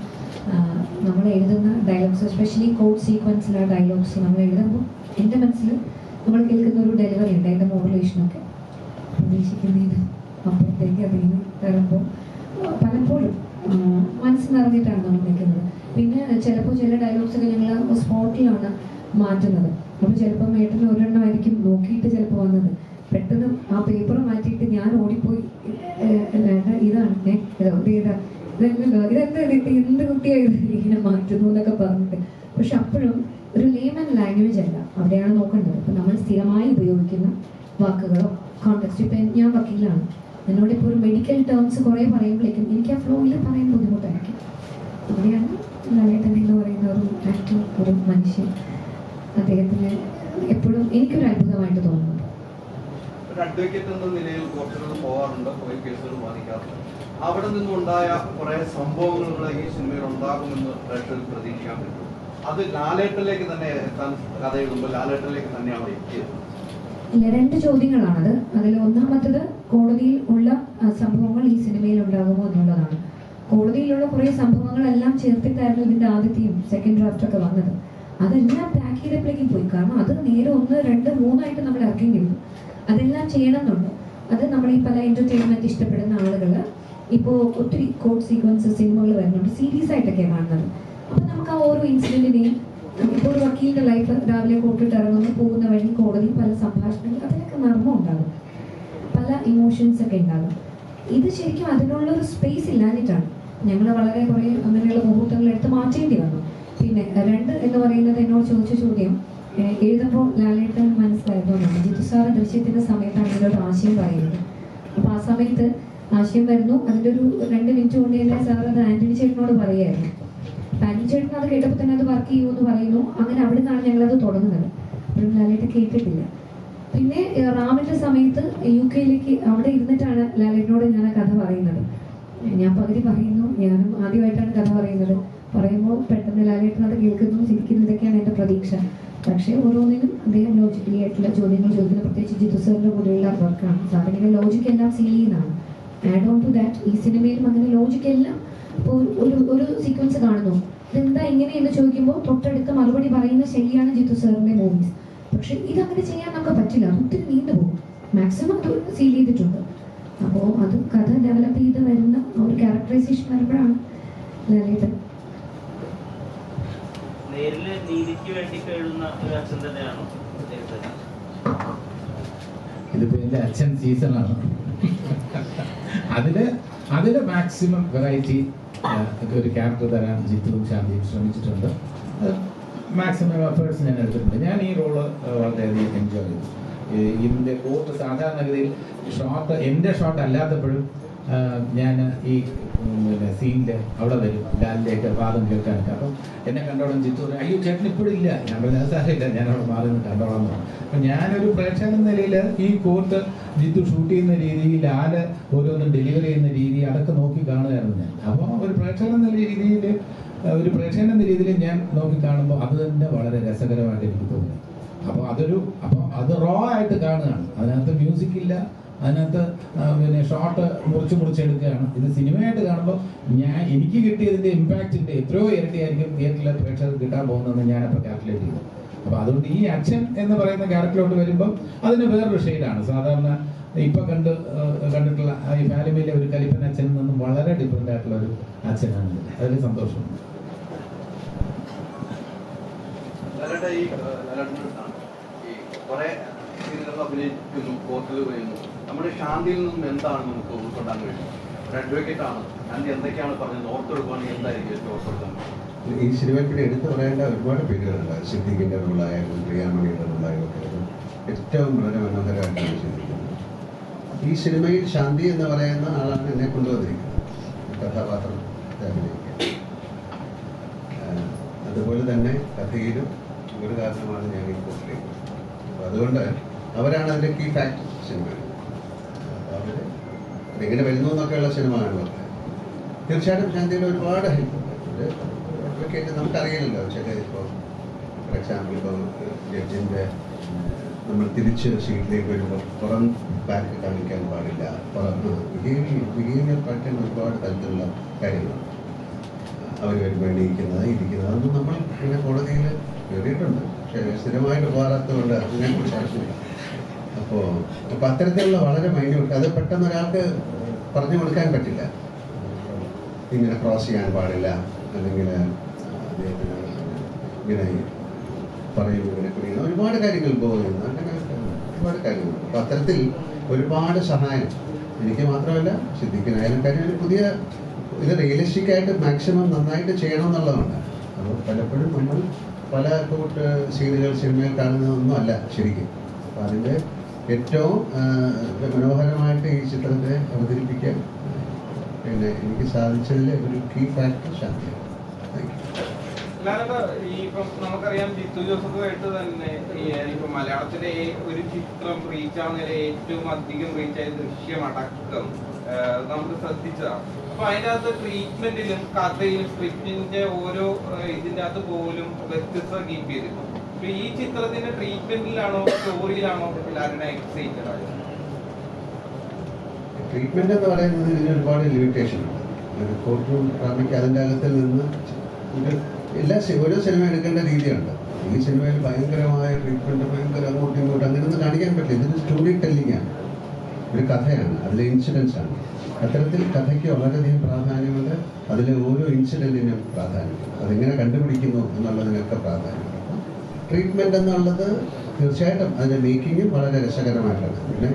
നമ്മൾ എഴുതുന്ന ഡയലോഗ്സ്, എസ്പെഷ്യലി കോഡ് സീക്വൻസിലെ ഡയലോഗ്സ് നമ്മൾ എഴുതുമ്പോൾ എൻ്റെ മനസ്സിൽ നമ്മൾ കേൾക്കുന്ന ഒരു ഡെലിവറി ഉണ്ട്, അതിൻ്റെ മോഡുലേഷനൊക്കെ പ്രതീക്ഷിക്കുന്നതിന് അപ്പുറത്തേക്ക് അതിന് വരുമ്പോൾ പലപ്പോഴും മനസ്സ് നിറഞ്ഞിട്ടാണ് നമ്മൾ നിൽക്കുന്നത്. പിന്നെ ചിലപ്പോൾ ചില ഡയലോഗ്സൊക്കെ ഞങ്ങൾ സ്പോട്ടിലാണ് മാറ്റുന്നത്. അപ്പോൾ ചിലപ്പോൾ ഏട്ടന് ഒരെണ്ണമായിരിക്കും നോക്കിയിട്ട് ചിലപ്പോൾ വന്നത്, പെട്ടെന്ന് ആ പേപ്പർ മാറ്റിയിട്ട് ഞാൻ ഓടിപ്പോയി ഇതാണ് എന്ത് കുട്ടിയായത് ഇങ്ങനെ മാറ്റുന്നു എന്നൊക്കെ പറഞ്ഞിട്ട്. പക്ഷെ അപ്പോഴും ഒരു ലേമൻ ലാംഗ്വേജ് അല്ല അവിടെയാണ് നോക്കേണ്ടത്. ഇപ്പം നമ്മൾ സ്ഥിരമായി ഉപയോഗിക്കുന്ന വാക്കുകളോ കോണ്ടെക്സ്റ്റ്, ഇപ്പം ഞാൻ വക്കീലാണ്, എന്നോട് ഇപ്പോൾ ഒരു മെഡിക്കൽ ടേംസ് കുറേ പറയുമ്പോഴേക്കും എനിക്ക് ആ ഫ്ലോയിൽ പറയാൻ ബുദ്ധിമുട്ടായിരിക്കും. അവിടെയാണ് ലാലേട്ടൻ എന്ന് പറയുന്ന ഒരു ആക്ടർ, ഒരു മനുഷ്യൻ, അദ്ദേഹത്തിന് എപ്പോഴും എനിക്കൊരു അത്ഭുതമായിട്ട് തോന്നുന്നത്. ഒരു അഡ്വക്കേറ്റ് എന്ന നിലയിൽ കോർട്ടുകളിൽ പോകാറുണ്ട്, പോയി കേസുകൾ വാദിക്കാറുണ്ട്. അവിടെ നിന്നുണ്ടായ കുറെ സംഭവങ്ങൾ ഈ സിനിമയിൽ ഉണ്ടാകുമെന്ന് പ്രേക്ഷകർ പ്രതീക്ഷിക്കാൻ പറ്റും. അത് ലാലേട്ടനിലേക്ക് തന്നെ എത്താൻ കഥ എഴുതുമ്പോൾ ലാലേട്ടനിലേക്ക് തന്നെയാണ് എത്തിയത്. ഇല്ല, 2 ചോദ്യങ്ങളാണത്. അതിൽ ഒന്നാമത്തത് കോടതിയിൽ ഉള്ള സംഭവങ്ങൾ ഈ സിനിമയിൽ ഉണ്ടാകുമോ എന്നുള്ളതാണ്. കോടതിയിലുള്ള കുറേ സംഭവങ്ങളെല്ലാം ചേർത്തിട്ടായിരുന്നു ഇതിന്റെ ആദ്യത്തെയും സെക്കൻഡ് ഡ്രാഫ്റ്റൊക്കെ വന്നത്. അതെല്ലാം പാക്ക് ചെയ്തപ്പോഴേക്കും പോയി. കാരണം അത് നേരെ 1, 2, 3 നമ്മൾ ഇറക്കേണ്ടി വരും. അതെല്ലാം ചെയ്യണമെന്നുണ്ട്. അത് നമ്മൾ ഈ പല എന്റർടൈൻമെന്റ് ഇഷ്ടപ്പെടുന്ന ആളുകൾ ഇപ്പോൾ ഒത്തിരി കോഡ് സീക്വൻസസ് സിനിമകൾ വരുന്നുണ്ട്, സീരീസ് ആയിട്ടൊക്കെ കാണുന്നത്. അപ്പൊ നമുക്ക് ആ ഓരോ ഇൻസിഡന്റിനെയും, ഇപ്പോൾ ഒരു വക്കീലിന്റെ ലൈഫ് രാവിലെ കോർട്ടിട്ട് ഇറങ്ങുന്നു, പോകുന്ന വഴി കോടതി, പല സംഭാഷണങ്ങൾ, അതിലൊക്കെ നർമ്മം ഉണ്ടാകും, പല ഇമോഷൻസ് ഒക്കെ ഉണ്ടാകും. ഇത് ശരിക്കും അതിനുള്ള ഒരു സ്പേസ് ഇല്ലാഞ്ഞിട്ടാണ് ഞങ്ങൾ വളരെ കുറേ അങ്ങനെയുള്ള മുഹൂർത്തങ്ങൾ എടുത്ത് മാറ്റേണ്ടി വന്നു. പിന്നെ 2 എന്ന് പറയുന്നത് എന്നോട് ചോദിച്ച ചോദ്യം എഴുതുമ്പോൾ ലാലേട്ടൻ മനസ്സിലായതുകൊണ്ടാണ്. ജിത്തു സാറ് ദൃശ്യത്തിന്റെ സമയത്താണ് ഇതിലൊരു ആശയം പറയുന്നത്. അപ്പൊ ആ സമയത്ത് ആശയം വരുന്നു, അതിൻ്റെ ഒരു 2 മിനിറ്റ് കൊണ്ട് തന്നെ സാർ അത് ആന്റണി ചേട്ടനോട് പറയുമായിരുന്നു. ആന്റണി ചേട്ടൻ അത് കേട്ടപ്പോൾ തന്നെ അത് വർക്ക് ചെയ്യുമെന്ന് പറയുന്നു. അങ്ങനെ അവിടെ നിന്നാണ് ഞങ്ങളത് തുടങ്ങുന്നത്. അപ്പോഴും ലാലേട്ടൻ കേട്ടിട്ടില്ല. പിന്നെ റാമിന്റെ സമയത്ത് UK അവിടെ ഇരുന്നിട്ടാണ് ലാലേട്ടനോട് ഞാൻ ആ കഥ പറയുന്നത്. ഞാൻ പകുതി പറയുന്നു, ഞാനും ആദ്യമായിട്ടാണ് കഥ പറയുന്നത്. പറയുമ്പോൾ പെട്ടെന്ന് ലാലേട്ടൻ അത് കേൾക്കുന്നു, ചിരിക്കുന്നു. ഇതൊക്കെയാണ് എൻ്റെ പ്രതീക്ഷ. പക്ഷേ ഓരോന്നിനും അദ്ദേഹം ലോജിക്കലി ആയിട്ടുള്ള ചോദ്യങ്ങൾ ചോദിക്കുന്നത്, പ്രത്യേകിച്ച് ജിത്തു സാറിൻ്റെ കൂടെയുള്ള വർക്കാണ്. സാറിങ്ങനെ ലോജിക് എല്ലാം സീൽ ചെയ്യുന്നതാണ്. ആഡ് ഓൺ ടു ദാറ്റ് ഈ സിനിമയിലും അങ്ങനെ ലോജിക് എല്ലാം. ഇപ്പോൾ ഒരു സീക്വൻസ് കാണുന്നു, ഇതെന്താ ഇങ്ങനെ എന്ന് ചോദിക്കുമ്പോൾ തൊട്ടടുത്ത് മറുപടി പറയുന്ന ശൈലിയാണ് ജിത്തു സാറിൻ്റെ മൂവീസ്. പക്ഷെ ഇതങ്ങനെ ചെയ്യാൻ നമുക്ക് പറ്റില്ല, ഒത്തിരി നീണ്ടുപോകും. മാക്സിമം അത് സീൽ ചെയ്തിട്ടുണ്ട്. അപ്പോൾ അത് കഥ ഡെവലപ്പ് ചെയ്ത് വരുന്ന ഒരു ക്യാരക്ടറൈസേഷൻ വരുമ്പോഴാണ് ലാലേട്ടൻ നേരില് നീതിക്ക് വേണ്ടി കഴിയുന്ന ഒരു അച്ഛൻ തന്നെയാണോ? ഇതിപ്പോ എന്റെ അച്ഛൻ സീസണാണ്. അതില് മാക്സിമം വെറൈറ്റി ഒരു ക്യാരക്ടർ തരാൻ ജിത്തുവും ശാന്തിയും ശ്രമിച്ചിട്ടുണ്ട്. അത് മാക്സിമം എഫേർട്സ് ഞാൻ എടുത്തിട്ടുണ്ട്. ഞാൻ ഈ റോള് വളരെയധികം എൻജോയ് ചെയ്തു. ഇതിൻ്റെ കോർട്ട് സാധാരണഗതിയിൽ എൻ്റെ ഷോട്ട് അല്ലാത്തപ്പോഴും ഞാൻ ഈ സീനിൽ അവിടെ വരും, ലാലിൻ്റെയൊക്കെ വാദം കേൾക്കാനൊക്കെ. അപ്പം എന്നെ കണ്ടോളം ജിത്തു പറയും, അയ്യോ ചേട്ടൻ ഇപ്പോഴും ഇല്ല. ഞാൻ പറഞ്ഞാൽ സാരമില്ല, ഞാൻ അവിടെ മാറി നിന്ന് കണ്ടോളാം എന്ന് പറഞ്ഞു. അപ്പം ഞാനൊരു പ്രേക്ഷകൻ നിലയിൽ ഈ കോർട്ട് ജിത്തു ഷൂട്ട് ചെയ്യുന്ന രീതി, ലാല് ഓരോന്നും ഡെലിവറി ചെയ്യുന്ന രീതി അതൊക്കെ നോക്കി കാണുകയായിരുന്നു ഞാൻ. അപ്പോൾ ഒരു പ്രേക്ഷകൻ എന്ന രീതിയിൽ ഞാൻ നോക്കി കാണുമ്പോൾ അത് തന്നെ വളരെ രസകരമായിട്ട് എനിക്ക് തോന്നി. അപ്പോൾ അത് റോ ആയിട്ട് കാണുകയാണ്. അതിനകത്ത് മ്യൂസിക് ഇല്ല, അതിനകത്ത് പിന്നെ ഷോട്ട് മുറിച്ചെടുക്കുകയാണ്. ഇത് സിനിമയായിട്ട് കാണുമ്പോൾ എനിക്ക് കിട്ടിയതിൻ്റെ ഇമ്പാക്റ്റിൻ്റെ എത്രയോ ഇരട്ടിയായിരിക്കും തിയേറ്ററിലെ പ്രേക്ഷകർക്ക് കിട്ടാൻ പോകുന്നതെന്ന് ഞാനപ്പോൾ കാൽക്കുലേറ്റ് ചെയ്തു. അപ്പോൾ അതുകൊണ്ട് ഈ അച്ഛൻ എന്ന് പറയുന്ന ക്യാരക്ടറിലോട്ട് വരുമ്പം അതിന് വേറൊരു ഷെയ്ഡാണ്. സാധാരണ ഇപ്പൊ കണ്ടിട്ടുള്ള ഈ ഫാമിലിയിലെ ഒരു കലിപ്പൻ അച്ഛനിൽ നിന്നും വളരെ ഡിഫറെന്റ് ആയിട്ടുള്ള ഒരു അച്ഛനാണ്. അതിൽ സന്തോഷമുണ്ട്. കുറെ സീനുകൾ അഭിനയിക്കുന്നു, കോർട്ടിൽ വരുന്നു. നമ്മുടെ ശാന്തിയിൽ നിന്നും എന്താണ് നമുക്ക് ഉൾക്കൊണ്ടാൻ കഴിയും? ഒരു അഡ്വക്കേറ്റ് ആണ്, ശാന്തി എന്തൊക്കെയാണ് പറഞ്ഞത് ഓർത്തെടുക്കുകയാണെങ്കിൽ എന്തായിരിക്കും ഓർത്തെടുക്കാൻ? ഈ സിനിമയ്ക്ക് എടുത്തു പറയേണ്ട ഒരുപാട് പേരുകളുണ്ട്. സിദ്ദീഖിന്റെ റോളായാലും പ്രിയാമണിയുടെ റോളായാലും ഒക്കെ ഏറ്റവും വളരെ മനോഹരമായിട്ടാണ് ചെയ്തിരിക്കുന്നത്. ഈ സിനിമയിൽ ശാന്തി എന്ന് പറയുന്ന ആളാണ് എന്നെ കൊണ്ടുവന്നിരിക്കുന്നത് കഥാപാത്രം അഭിനയിക്കാൻ. അതുപോലെ തന്നെ കഥയിലും ഒരു കാരണമാണ് ഞാൻ ഈ കോർട്ടിലേക്ക്. അപ്പോൾ അതുകൊണ്ട് അവരാണ് അതിൻ്റെ കീ ഫാക്ടർ സിനിമയിൽ. അവർ എങ്ങനെ വരുന്നു എന്നൊക്കെയുള്ള സിനിമയാണ് പറഞ്ഞത്. തീർച്ചയായിട്ടും ശാന്തിയുടെ ഒരുപാട് ഹെൽപ്പ് ഉണ്ട്. അഡ്വക്കേറ്റ് നമുക്കറിയില്ലല്ലോ, ചില ഇപ്പോൾ ഫോർ എക്സാമ്പിൾ ഇപ്പോൾ ജഡ്ജിൻ്റെ നമ്മൾ തിരിച്ച് സീറ്റിലേക്ക് വരുമ്പോൾ പുറം ബാക്ക് കാണിക്കാൻ പാടില്ല, ബിഹേവിയർ പാറ്റേൺ ഒരുപാട് തരത്തിലുള്ള കാര്യങ്ങളാണ്. അവർ വരുമ്പോൾ എണീക്കുന്നത് ഇരിക്കുന്നത് അതൊന്നും നമ്മൾ ഇങ്ങനെ കോടതിയിൽ കയറിയിട്ടുണ്ട്, പക്ഷേ സ്ഥിരമായിട്ട് പോകാത്തതുകൊണ്ട് അതിനെക്കുറിച്ച് ആവശ്യമില്ല. അപ്പോൾ അത്തരത്തിലുള്ള വളരെ മൈന്യൂട്ട്, അത് പെട്ടെന്ന് ഒരാൾക്ക് പറഞ്ഞു കൊടുക്കാൻ പറ്റില്ല. ഇങ്ങനെ ക്രോസ് ചെയ്യാൻ പാടില്ല, അല്ലെങ്കിൽ അദ്ദേഹത്തിന് ഇങ്ങനെ പറയും, ഇങ്ങനെ കുടിക്കുന്ന ഒരുപാട് കാര്യങ്ങൾ പോകുന്നു, അങ്ങനെ ഒരുപാട് കാര്യങ്ങൾ. അപ്പോൾ അത്തരത്തിൽ ഒരുപാട് സഹായം എനിക്ക് മാത്രമല്ല സിദ്ദീഖിനായാലും. കാര്യം ഒരു പുതിയ ഇത് റിയലിസ്റ്റിക് ആയിട്ട് മാക്സിമം നന്നായിട്ട് ചെയ്യണം എന്നുള്ളതാണ്. അപ്പോൾ പലപ്പോഴും നമ്മൾ പല കോർട്ട് സീനുകൾ സിനിമയിൽ കാണുന്നതൊന്നും അല്ല ശരിക്കും. അപ്പോൾ അതിൻ്റെ ഏറ്റവും മനോഹരമായിട്ട് ഈ ചിത്രത്തെ അവതരിപ്പിക്കാൻ പിന്നെ എനിക്ക് സാധിച്ചതിൽ ഒരു കീ ഫാക്ടർ ശാന്തിയാണ്. ഈ ഇപ്പം നമുക്കറിയാം ജിത്തു ജോസഫുമായിട്ട് തന്നെ ഇപ്പൊ മലയാളത്തിലെ ഒരു ചിത്രം റീച്ച് ആവുന്നതിൽ ഏറ്റവും അധികം റീച്ച് ആയ ദൃശ്യമടക്കം നമുക്ക് ശ്രദ്ധിച്ചതാണ്. അപ്പൊ അതിൻ്റെ അകത്ത് ട്രീറ്റ്മെന്റിലും കഥയിലും സ്ക്രിപ്റ്റിന്റെ ഓരോ ഇതിൻ്റെ അകത്ത് പോലും വ്യത്യസ്തത കീപ്പ് ചെയ്തിരുന്നു. അപ്പൊ ഈ ചിത്രത്തിന്റെ ട്രീറ്റ്മെന്റിലാണോ സ്റ്റോറിയിലാണോ എല്ലാവരുടെ എക്സൈറ്റഡ് ആയത്? ട്രീറ്റ്മെന്റ് എന്ന് പറയുന്നത് ഇതിന് ഒരുപാട് ലിമിറ്റേഷൻ ഉണ്ട്. ഒരു കോർട്ട് റൂം ഡ്രാമയ്ക്ക് അതിൻ്റെ അകത്തിൽ നിന്ന് ഓരോ സിനിമ എടുക്കേണ്ട രീതിയുണ്ട്. ഈ സിനിമയിൽ ഭയങ്കരമായ ട്രീറ്റ്മെൻറ്റ്, ഭയങ്കര അങ്ങോട്ടും ഇങ്ങോട്ടും അങ്ങനെയൊന്നും കാണിക്കാൻ പറ്റില്ല. ഇതൊരു സ്റ്റോറി ടെല്ലിംഗ് ആണ്, ഒരു കഥയാണ്, അതിലെ ഇൻസിഡൻസ് ആണ്. അത്തരത്തിൽ കഥയ്ക്ക് വളരെയധികം പ്രാധാന്യമുണ്ട്. അതിലെ ഓരോ ഇൻസിഡൻറ്റിനും പ്രാധാന്യമുണ്ട്. അതെങ്ങനെ കണ്ടുപിടിക്കുന്നു എന്നുള്ളതിനൊക്കെ പ്രാധാന്യമുണ്ട്. ട്രീറ്റ്മെൻറ്റ് എന്നുള്ളത് തീർച്ചയായിട്ടും അതിൻ്റെ മേക്കിങ്ങും വളരെ രസകരമായിട്ടാണ്. പിന്നെ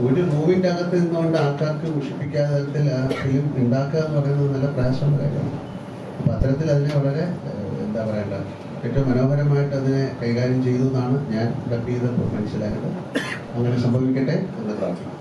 ഒരു മൂവിൻ്റെ അകത്ത് നിന്നുകൊണ്ട് ആൾക്കാർക്ക് മുഷിപ്പിക്കാത്ത തരത്തിൽ ആ ഫിലിം ഉണ്ടാക്കുക എന്ന് പറയുന്നത് നല്ല പ്രയാസമുള്ള കാര്യമാണ്. അപ്പോൾ അത്തരത്തിൽ അതിനെ വളരെ എന്താ പറയേണ്ട ഏറ്റവും മനോഹരമായിട്ട് അതിനെ കൈകാര്യം ചെയ്തു എന്നാണ് ഞാൻ ഡബ് ചെയ്തപ്പോൾ മനസ്സിലായത്. അങ്ങനെ സംഭവിക്കട്ടെ എന്ന് പ്രാർത്ഥിക്കുന്നു.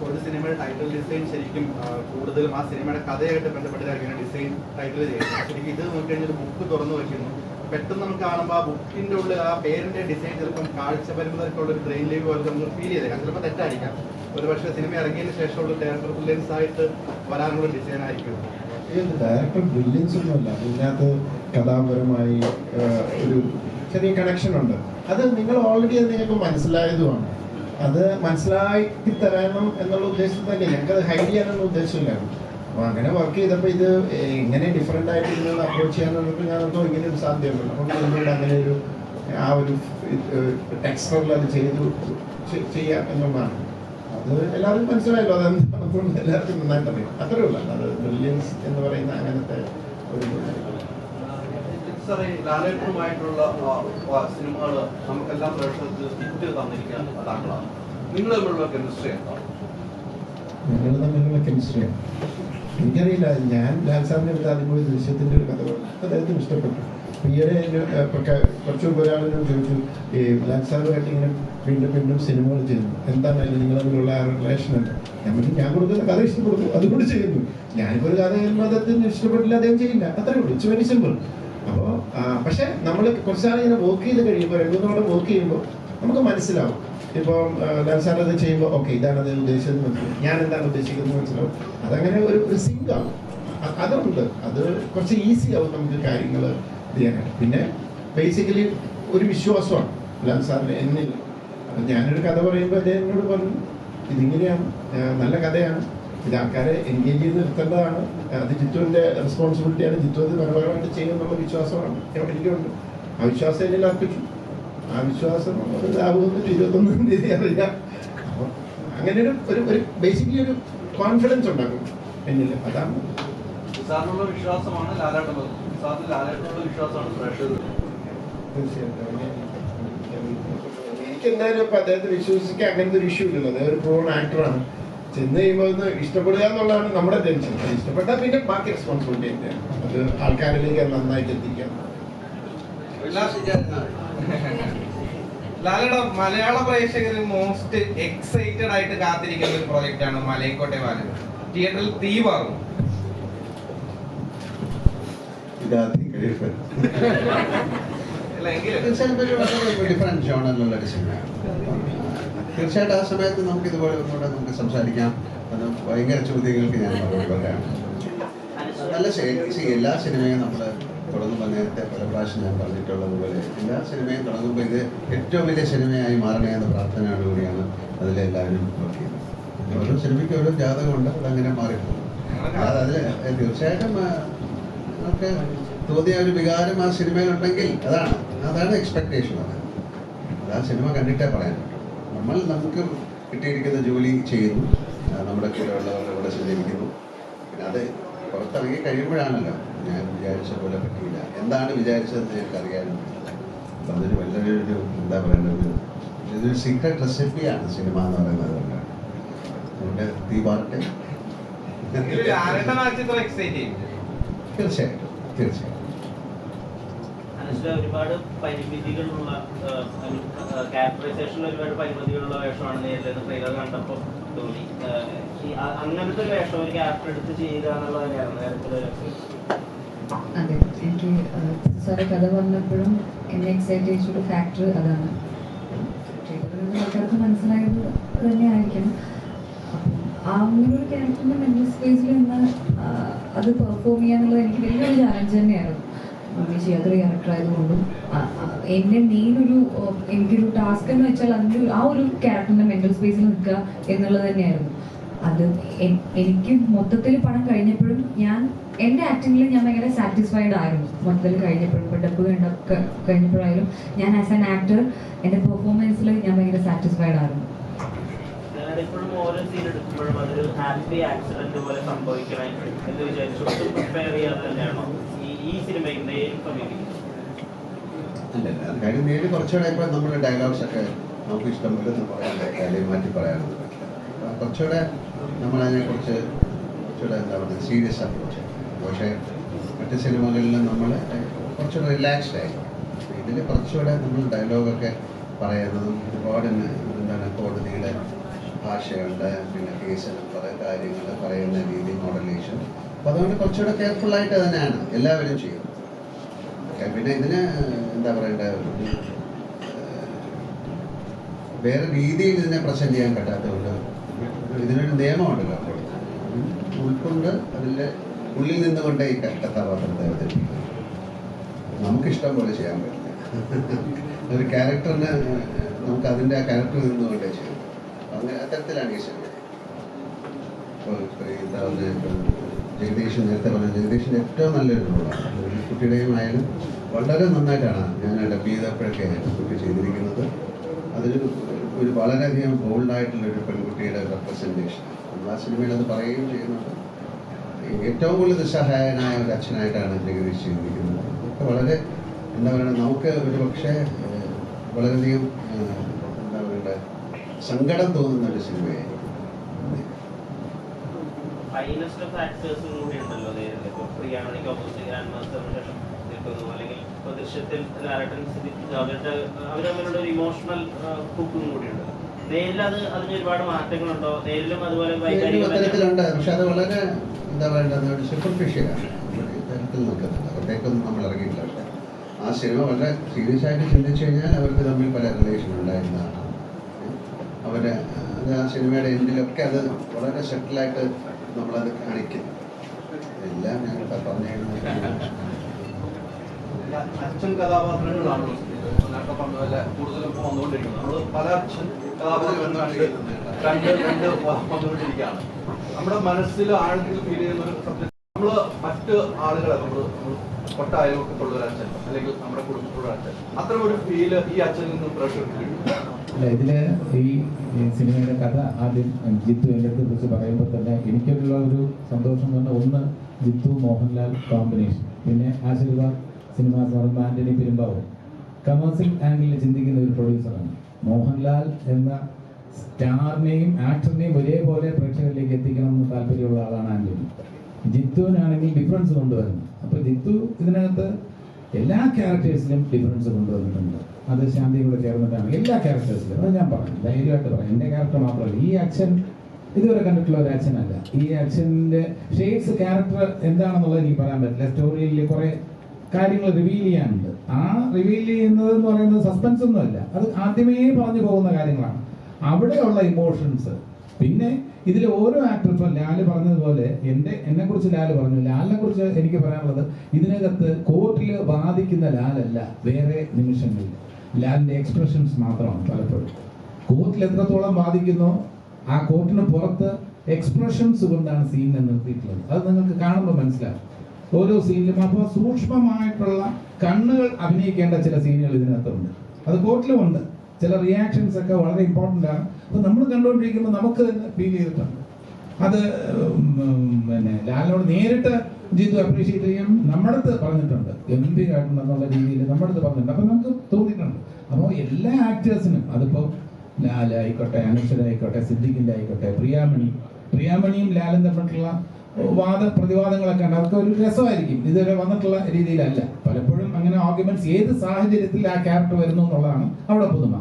ഒരു സിനിമയുടെ ടൈറ്റിൽ ഡിസൈൻ ശരിക്കും കൂടുതലും ആ സിനിമയുടെ കഥയായിട്ട് ബന്ധപ്പെട്ടിട്ടായിരിക്കും ഡിസൈൻ ടൈറ്റിൽ ചെയ്യുന്നത്. ശരിക്കും ഇത് നോക്കിക്കഴിഞ്ഞാൽ ഒരു ബുക്ക് തുറന്നു വയ്ക്കുന്നു, പെട്ടെന്ന് നമുക്ക് കാണുമ്പോൾ ആ ബുക്കിൻ്റെ ഉള്ളിൽ ആ പേരിൻ്റെ ഡിസൈൻ ചിലപ്പം കാഴ്ച പരിമിതർക്കുള്ള ഒരു ബ്രെയിൻ ലീവ് പോലെ നമുക്ക് ഫീൽ ചെയ്തേക്കാം. ചിലപ്പോൾ തെറ്റായിരിക്കാം. ഒരു പക്ഷേ സിനിമ ഇറങ്ങിയതിന് ശേഷമുള്ള ഡയറക്ടർ ബ്രില്യൻസ് ആയിട്ട് വരാനുള്ള ഡിസൈൻ ആയിരിക്കും. ഡയറക്ടർ ബ്രില്യൻസ് ഒന്നുമല്ല, ഇതിനകത്ത് കഥാപരമായി ഒരു ചെറിയ കണക്ഷൻ ഉണ്ട്. അത് നിങ്ങൾ ഓൾറെഡി അത് നിങ്ങൾക്ക് മനസ്സിലായതുമാണ്. അത് മനസ്സിലാക്കി തരാനും എന്നുള്ള ഉദ്ദേശത്തിൽ തന്നെ ഞങ്ങൾക്കത് ഹൈഡ് ചെയ്യാനൊന്നും ഉദ്ദേശമില്ലായിരുന്നു. അപ്പോൾ അങ്ങനെ വർക്ക് ചെയ്തപ്പോൾ ഇത് എങ്ങനെ ഡിഫറെൻ്റ് ആയിട്ട് ഇതിനൊന്ന് അപ്രോച്ച് ചെയ്യാന്നുള്ളപ്പോൾ ഞാൻ നോക്കുമ്പോൾ ഇങ്ങനെ ഒരു സാധ്യതയുണ്ട്. അപ്പോൾ ഇതിലൂടെ അങ്ങനെ ഒരു ആ ഒരു ടെക്സ്റ്ററിൽ അത് ചെയ്യാം എന്നുള്ളതാണ്. അത് എല്ലാവർക്കും മനസ്സിലായല്ലോ, അതെന്താണെന്നുകൊണ്ട് എല്ലാവർക്കും നന്നായിട്ട് അറിയാം. അത്രേ ഉള്ളൂ. അത് ബ്രില്യൻസ് എന്ന് പറയുന്ന അങ്ങനത്തെ ഒരു സാറേ, ലാലേട്ടനുമായിട്ടുള്ള സിനിമകൾ നമുക്കെല്ലാം പ്രേക്ഷകർക്ക് ഹിറ്റ് തന്നിരിക്കാൻ അതാക്കളാണ്. നിങ്ങൾ തമ്മിലുള്ള കെമിസ്ട്രി എന്താണ്? ഞങ്ങൾ തമ്മിലുള്ള കെമിസ്ട്രിയാണ് എനിക്കറിയില്ല. ഞാൻ ലാൽ സാറിൻ്റെ അടുത്ത് ആദ്യം പോയി ദൃശ്യത്തിൻ്റെ ഒരു കഥ പറഞ്ഞു, അദ്ദേഹത്തിന് ഇഷ്ടപ്പെട്ടു. ഈയിടെ കുറച്ച് മുമ്പ് ഒരാളിനോട് ചോദിച്ചു, ഈ ലാൽ സാറുമായിട്ട് ഇങ്ങനെ വീണ്ടും വീണ്ടും സിനിമകൾ ചെയ്യുന്നു, എന്താണ് അതിൽ നിങ്ങൾ തമ്മിലുള്ള ആ റിലേഷൻ ഉണ്ട്? ഞാൻ കൊടുക്കുന്ന കഥ ഇഷ്ടപ്പെടുന്നു, അതുകൊണ്ട് ചെയ്യുന്നു. ഞാനിപ്പോൾ ഒരു കഥ ചെയ്യുമ്പോൾ അദ്ദേഹത്തിന് ഇഷ്ടപ്പെട്ടില്ല, അദ്ദേഹം ചെയ്യില്ല, അത്രേ ഉള്ളൂ. It's very simple. അപ്പോൾ പക്ഷേ നമ്മൾ കുറച്ചാൾ ഇങ്ങനെ വർക്ക് ചെയ്ത് കഴിയുമ്പോൾ, രണ്ടുമൂന്നോടെ വർക്ക് ചെയ്യുമ്പോൾ നമുക്ക് മനസ്സിലാവും. ഇപ്പോൾ ലാൽ സാർ അത് ചെയ്യുമ്പോൾ ഓക്കെ ഇതാണ് അത് ഉദ്ദേശിച്ചത് മനസ്സിലാവും, ഞാൻ എന്താണ് ഉദ്ദേശിക്കുന്നത് മനസ്സിലാവും. അതങ്ങനെ ഒരു സിങ്ക് ആവും. അതുണ്ട്, അത് കുറച്ച് ഈസി ആവും നമുക്ക് കാര്യങ്ങൾ ചെയ്യാനായിട്ട്. പിന്നെ ബേസിക്കലി ഒരു വിശ്വാസമാണ് ലാൽ സാറിന് എന്നിൽ. അപ്പം ഞാനൊരു കഥ പറയുമ്പോൾ അദ്ദേഹം എന്നോട് പറഞ്ഞു ഇതിങ്ങനെയാണ്, നല്ല കഥയാണ്, ഇത് ആൾക്കാരെ എൻഗേജ് ചെയ്ത് നിർത്തേണ്ടതാണ്, അത് ജിത്തുവിൻ്റെ റെസ്പോൺസിബിലിറ്റിയാണ്, ജിത്തു അത് മനോഹരമായിട്ട് ചെയ്യുമെന്നുള്ള വിശ്വാസമാണ് എനിക്കുണ്ട്. ആ വിശ്വാസം എന്നിൽ അർപ്പിച്ചു. ആ വിശ്വാസം ആകുമെന്നിട്ട് 21 തീയതി അറിയാം. അപ്പോൾ അങ്ങനെ ഒരു ബേസിക്കലി ഒരു കോൺഫിഡൻസ് ഉണ്ടാക്കും എന്നിൽ. അതാണ് സാറിനുള്ള വിശ്വാസമാണ് ലാലേട്ടനുള്ളത്. സാറിന് ലാലേട്ടനുള്ള വിശ്വാസമാണ് പ്രേക്ഷകർ. തീർച്ചയായിട്ടും എനിക്ക് എന്തായാലും ഇപ്പം അദ്ദേഹത്തെ വിശ്വസിക്കാൻ അങ്ങനത്തെ ഒരു ഇഷ്യൂ ഇല്ലല്ലോ. അദ്ദേഹം ഒരു പ്രൂവൺ ആക്ടറാണ്. ചെന്ന് കഴിയുമ്പോൾ ഒന്ന് ഇഷ്ടപ്പെടുക എന്നുള്ളതാണ് നമ്മുടെ ടെൻഷൻ. അത് ഇഷ്ടപ്പെട്ടാൽ പിന്നെ ബാക്കി റെസ്പോൺസിബിലിറ്റി തന്നെയാണ്. അത് ആൾക്കാരിലേക്ക് അത് നന്നായിട്ട് എത്തിക്കാം. ലാലേട്ട, മലയാള പ്രേക്ഷകർ മോസ്റ്റ് എക്സൈറ്റഡ് ആയിട്ട് കാത്തിരിക്കുന്ന ഒരു പ്രോജക്റ്റ് ആണ് മലൈക്കോട്ടെ ബാലൻ. തിയേറ്ററിൽ തീ പാറും. ഡിഫറെന്റ് ജോണറിലുള്ള ഒരു സിനിമയാണ്. തീർച്ചയായിട്ടും ആ സമയത്ത് നമുക്ക് ഇതുപോലെ ഒന്നുകൂടെ നമുക്ക് സംസാരിക്കാം. അത് ഭയങ്കര ചോദ്യങ്ങൾക്ക് ഞാൻ മറുപടി പറയാം. നല്ല എല്ലാ സിനിമയും നമ്മൾ തുടങ്ങുമ്പോൾ നേരത്തെ പല പ്രാവശ്യം ഞാൻ പറഞ്ഞിട്ടുള്ളതുപോലെ എല്ലാ സിനിമയും തുടങ്ങുമ്പോൾ ഇത് ഏറ്റവും വലിയ സിനിമയായി മാറണേ എന്ന പ്രാർത്ഥനയോടുകൂടിയാണ് അതിലെല്ലാവരും വർക്ക് ചെയ്യുന്നത്. ഓരോ സിനിമയ്ക്ക് ഓരോ ജാതകമുണ്ട്, അതങ്ങനെ മാറിപ്പോകും. അതിൽ തീർച്ചയായിട്ടും നമുക്ക് തോന്നിയ ഒരു വികാരം ആ സിനിമയിലുണ്ടെങ്കിൽ അതാണ് എക്സ്പെക്ടേഷൻ. അത് ആ സിനിമ കണ്ടിട്ടേ പറയാൻ പറ്റും. നമുക്ക് കിട്ടിയിരിക്കുന്ന ജോലി ചെയ്യുന്നു, നമ്മുടെ കൂടെയുള്ളവരുടെ കൂടെ സഞ്ചരിക്കുന്നു. പിന്നെ അത് പുറത്തിറങ്ങി കഴിയുമ്പോഴാണല്ലോ ഞാൻ വിചാരിച്ച പോലെ പറ്റിയില്ല, എന്താണ് വിചാരിച്ചതെന്ന് ഞങ്ങൾക്ക് അറിയാനും പറ്റില്ല. അപ്പം അതൊരു വലിയൊരു എന്താ പറയുന്നത്, ഇതൊരു സീക്രട്ട് റെസിപ്പിയാണ് സിനിമ എന്ന് പറയുന്നത്. കൊണ്ടാണ് അതുകൊണ്ട് തീ പാറട്ടെ. തീർച്ചയായിട്ടും തീർച്ചയായിട്ടും ഒരുപാട് പരിമിതികളുള്ള ക്യാരക്ടറൈസേഷനിൽ ഒരുപാട് പരിമിതികളുള്ള വേഷമാണ് നേരിടുന്ന ട്രെയിലർ കണ്ടപ്പോൾ തോന്നി. അങ്ങനത്തെ ഒരു വേഷം ഒരു ക്യാരക്ടർ എടുത്ത് ചെയ്യുക എന്നുള്ളതാണ് നേരത്തെ. അതെ, എനിക്ക് സാറ് കഥ പറഞ്ഞപ്പോഴും എന്നെ എക്സൈറ്റ് ചെയ്തൊരു ഫാക്ടർ അതാണ്. ട്രെയിലറിൽ ആൾക്കാർക്ക് മനസ്സിലായത് തന്നെ ആയിരിക്കും. ആ ഒരു ക്യാരക്ടറിന്റെ മെന്റൽ സ്പേസിൽ നിന്ന് അത് പെർഫോം ചെയ്യാന്നുള്ളത് എനിക്ക് വലിയൊരു ചാലഞ്ച് തന്നെയായിരുന്നു. ചെയ്യാത്തൊരു ക്യാരക്ടർ ആയതുകൊണ്ടും എൻ്റെ എനിക്കൊരു ടാസ്ക് എന്ന് വെച്ചാൽ അതിൻ്റെ ആ ഒരു ക്യാരക്ടറിൻ്റെ മെൻ്റൽ സ്പേസിൽ നിൽക്കുക എന്നുള്ളത് തന്നെയായിരുന്നു. അത് എനിക്ക് മൊത്തത്തിൽ പടം കഴിഞ്ഞപ്പോഴും എൻ്റെ ആക്ടിങ്ങിൽ ഞാൻ ഭയങ്കര സാറ്റിസ്ഫൈഡ് ആയിരുന്നു. മൊത്തത്തിൽ കഴിഞ്ഞപ്പോഴും, ഇപ്പോൾ ഡബ് കഴിഞ്ഞപ്പോഴായാലും ഞാൻ ആസ് ആൻ ആക്ടർ എൻ്റെ പെർഫോമൻസിൽ ഞാൻ ഭയങ്കര സാറ്റിസ്ഫൈഡ് ആയിരുന്നു. ഇപ്പോഴും ഓരോ സീൻ എടുക്കുമ്പോഴും അതൊരു ഹാപ്പി ആക്സിഡന്റ് പോലെ സംഭവിക്കണേ എന്ന് വിചാരിച്ചു പ്രിപ്പയർ ചെയ്യാതെ തന്നെയാണോ ഈ സിനിമയിൽ നേരിൽ സമീപിക്കുന്നത്? അല്ല, കാര്യം നേരിൽ കുറച്ചുകൂടെ ഇപ്പോൾ നമ്മുടെ ഡയലോഗ്സ് ഒക്കെ നമുക്ക് ഇഷ്ടംപോലെ പറയാൻ അല്ലെങ്കിൽ മാറ്റി പറയാനൊന്നും പറ്റില്ല. കുറച്ചുകൂടെ നമ്മളതിനെക്കുറിച്ച് കുറച്ചുകൂടെ എന്താ പറയുക സീരിയസ് അപ്രോച്ച്. പക്ഷേ മറ്റ് സിനിമകളിൽ നമ്മൾ കുറച്ചുകൂടെ റിലാക്സ്ഡ് ആയി. ഇതിൽ കുറച്ചുകൂടെ നമ്മൾ ഡയലോഗൊക്കെ പറയുന്നതും ഒരുപാട് എന്താണ് കോടതിയുടെ ഭാഷയുണ്ട്, പിന്നെ കേസ് നമ്പർ, കാര്യങ്ങൾ പറയുന്ന രീതി, മോഡലേഷൻ. അപ്പോൾ അതുകൊണ്ട് കുറച്ചുകൂടെ കെയർഫുള്ളായിട്ട് തന്നെയാണ് എല്ലാവരും ചെയ്യുന്നത്. പിന്നെ ഇതിന് എന്താ പറയണ്ടേ, വേറെ രീതിയിൽ ഇതിനെ പ്രസൻറ്റ് ചെയ്യാൻ പറ്റാത്തതുകൊണ്ട് ഇതിനൊരു നിയമമുണ്ടല്ലോ, ഉൾക്കൊണ്ട് അതിൻ്റെ ഉള്ളിൽ നിന്നുകൊണ്ടേ ഈ കഥാപാത്രത്തെ അവതരിപ്പിക്കുന്നത്. നമുക്കിഷ്ടം പോലെ ചെയ്യാൻ പറ്റില്ല. ഒരു ക്യാരക്ടറിന് നമുക്ക് അതിൻ്റെ ആ ക്യാരക്ടറിൽ നിന്നുകൊണ്ടേ ചെയ്യും. അങ്ങനെ അത്തരത്തിലാണ് ഈ സിനിമ. ഇപ്പോൾ എന്താ പറയുക, ജഗദീഷ് നേരത്തെ പറഞ്ഞ ജഗദീഷിൻ്റെ ഏറ്റവും നല്ലൊരു റോളാണ്. ഒരു കുട്ടിയുടെയും ആയാലും വളരെ നന്നായിട്ടാണ് ഞാൻ ഡബ് ചെയ്തപ്പോഴൊക്കെ കുട്ടി ചെയ്തിരിക്കുന്നത്. ഒരു വളരെയധികം ബോൾഡായിട്ടുള്ളൊരു പെൺകുട്ടിയുടെ റെപ്രസെൻറ്റേഷൻ നമ്മൾ ആ സിനിമയിൽ അത് പറയുകയും ചെയ്യുന്നുണ്ട്. ഏറ്റവും കൂടുതൽ നിസ്സഹായനായ ഒരു അച്ഛനായിട്ടാണ് ജഗദീഷ് ചെയ്തിരിക്കുന്നത്. ഒക്കെ വളരെ എന്താ പറയുക, നമുക്ക് ഒരു പക്ഷേ വളരെയധികം എന്താ പറയുക സങ്കടം തോന്നുന്ന ഒരു സിനിമയായിരിക്കും. അല്ലെങ്കിൽ ദൃശ്യത്തിൽ അവരവരുടെ ഒരു ഇമോഷണൽ കുക്കും കൂടിയുണ്ട്. നേരിൽ അതിന് ഒരുപാട് മാറ്റങ്ങളുണ്ടോ? നേരിലും അതുപോലെ തരത്തിലുണ്ട്. പക്ഷെ അത് വളരെ എന്താ പറയേണ്ടത്, ഒരു സൂപ്പർഫിഷ്യലാണ്, തരത്തിൽ നിൽക്കുന്നില്ല. അവരുടെയൊന്നും നമ്മൾ ഇറങ്ങിയിട്ടില്ല. പക്ഷെ ആ സിനിമ വളരെ സീരിയസ് ആയിട്ട് ചിന്തിച്ചു കഴിഞ്ഞാൽ അവർക്ക് തമ്മിൽ പല റിലേഷൻ ഉണ്ടായിരുന്നതാണ്. അത് ആ സിനിമയുടെ എൻഡിലൊക്കെ അത് വളരെ സെറ്റിലായിട്ട് നമ്മളത് കാണിക്കുന്നു. എല്ലാം ഞാൻ പറഞ്ഞു അച്ഛൻ കഥാപാത്രങ്ങളാണ് നേരത്തെ പറഞ്ഞ പോലെ കൂടുതലും വന്നുകൊണ്ടിരിക്കുന്നത്. നമ്മൾ പല അച്ഛൻ കഥാപാത്രങ്ങൾ കണ്ട് വന്നുകൊണ്ടിരിക്കുകയാണ്. നമ്മുടെ മനസ്സിൽ ആഴത്തിൽ ഫീൽ ചെയ്യുന്ന ഒരു സബ്ജക്ട് നമ്മൾ മറ്റ് ആളുകളെ നമ്മൾ ഒട്ട അയൽവക്കത്തുള്ള ഒരു അച്ഛൻ അല്ലെങ്കിൽ നമ്മുടെ കുടുംബത്തിലുള്ള അച്ഛൻ, അത്തരം ഒരു ഫീല് ഈ അച്ഛനിൽ നിന്നും പ്രേക്ഷകർക്ക് കിട്ടും. അല്ല, ഇതില് ഈ സിനിമയുടെ കഥ ആദ്യം ജിത്തു എൻ്റെ അടുത്ത് കുറിച്ച് പറയുമ്പോൾ തന്നെ എനിക്കുള്ള ഒരു സന്തോഷം എന്ന് പറഞ്ഞാൽ, ഒന്ന് ജിത്തു മോഹൻലാൽ കോമ്പിനേഷൻ, പിന്നെ ആശീർവാദ് സിനിമ സാറും ആന്റണി പെരുമ്പാവൂർ കമേഴ്സ്യൽ ആംഗിളിൽ ചിന്തിക്കുന്ന ഒരു പ്രൊഡ്യൂസറാണ്. മോഹൻലാൽ എന്ന സ്റ്റാറിനെയും ആക്ടറിനെയും ഒരേപോലെ പ്രേക്ഷകരിലേക്ക് എത്തിക്കണം എന്ന് താല്പര്യമുള്ള ആളാണ് ആന്റണി. ജിത്തുവിനാണെങ്കിൽ ഡിഫറൻസ് കൊണ്ടുവരുന്നു. അപ്പോൾ ജിത്തു ഇതിനകത്ത് എല്ലാ ക്യാരക്ടേഴ്സിലും ഡിഫറൻസ് കൊണ്ടുവന്നിട്ടുണ്ട്. അത് ശാന്തി കൂടെ ചേർന്നിട്ടാണ് എല്ലാ ക്യാരക്ടേഴ്സിലും. അത് ഞാൻ പറഞ്ഞു, ധൈര്യമായിട്ട് പറയാം. എൻ്റെ ക്യാരക്ടർ മാത്രമല്ല, ഈ അച്ഛൻ ഇതുവരെ കണ്ടിട്ടുള്ള ഒരു അച്ഛനല്ല. ഈ അച്ഛൻ്റെ ഷെയ്ഡ്സ് ക്യാരക്ടർ എന്താണെന്നുള്ളത് എനിക്ക് പറയാൻ പറ്റില്ല. സ്റ്റോറിയിൽ കുറേ കാര്യങ്ങൾ റിവീൽ ചെയ്യാനുണ്ട്. ആ റിവീൽ ചെയ്യുന്നത് എന്ന് പറയുന്നത് സസ്പെൻസ് ഒന്നുമല്ല, അത് ആദ്യമേ പറഞ്ഞു പോകുന്ന കാര്യങ്ങളാണ്. അവിടെയുള്ള ഇമോഷൻസ്, പിന്നെ ഇതിൽ ഓരോ ആക്ടർ, ഇപ്പം ലാല് പറഞ്ഞതുപോലെ എന്നെ കുറിച്ച് ലാല് പറഞ്ഞു, ലാലിനെ കുറിച്ച് എനിക്ക് പറയാനുള്ളത്, ഇതിനകത്ത് കോർട്ടിൽ ബാധിക്കുന്ന ലാലല്ല, വേറെ നിമിഷങ്ങളിൽ ലാലിൻ്റെ എക്സ്പ്രഷൻസ് മാത്രമാണ്. പലപ്പോഴും കോർട്ടിൽ എത്രത്തോളം ബാധിക്കുന്നോ ആ കോർട്ടിന് പുറത്ത് എക്സ്പ്രഷൻസ് കൊണ്ടാണ് സീനിനെ നിർത്തിയിട്ടുള്ളത്. അത് നിങ്ങൾക്ക് കാണുമ്പോൾ മനസ്സിലാവും ഓരോ സീനിലും. അപ്പോൾ സൂക്ഷ്മമായിട്ടുള്ള കണ്ണുകൾ അഭിനയിക്കേണ്ട ചില സീനുകൾ ഇതിനകത്തുണ്ട്. അത് കോർട്ടിലും ഉണ്ട്. ചില റിയാക്ഷൻസ് ഒക്കെ വളരെ ഇമ്പോർട്ടൻ്റ് ആണ്. അപ്പോൾ നമ്മൾ കണ്ടുകൊണ്ടിരിക്കുമ്പോൾ നമുക്ക് തന്നെ ഫീൽ ചെയ്തിട്ടുണ്ട്. അത് പിന്നെ ലാലിനോട് നേരിട്ട് ജിത്തു അപ്രീഷിയേറ്റ് ചെയ്യാൻ നമ്മുടെ അടുത്ത് പറഞ്ഞിട്ടുണ്ട്, ഗംഭീരമായിട്ടുണ്ടെന്നുള്ള രീതിയിൽ നമ്മുടെ അടുത്ത് പറഞ്ഞിട്ടുണ്ട്. അപ്പോൾ നമുക്ക് തോന്നിയിട്ടുണ്ട്. അപ്പോൾ എല്ലാ ആക്ടേഴ്സിനും, അതിപ്പോൾ ലാലായിക്കോട്ടെ, അനശ്വരായിക്കോട്ടെ, സിദ്ദിഖിൻ്റെ ആയിക്കോട്ടെ, പ്രിയാമണിയും ലാലും തമ്മിലുള്ള പ്രതിവാദങ്ങളൊക്കെ ഉണ്ട്. അതൊക്കെ ഒരു രസമായിരിക്കും. ഇതുവരെ വന്നിട്ടുള്ള രീതിയിലല്ല. പലപ്പോഴും അങ്ങനെ ആർഗ്യുമെന്റ്സ് ഏത് സാഹചര്യത്തിൽ ആ ക്യാരക്ടർ വരുന്നു എന്നുള്ളതാണ് അവിടെ പുതുമ.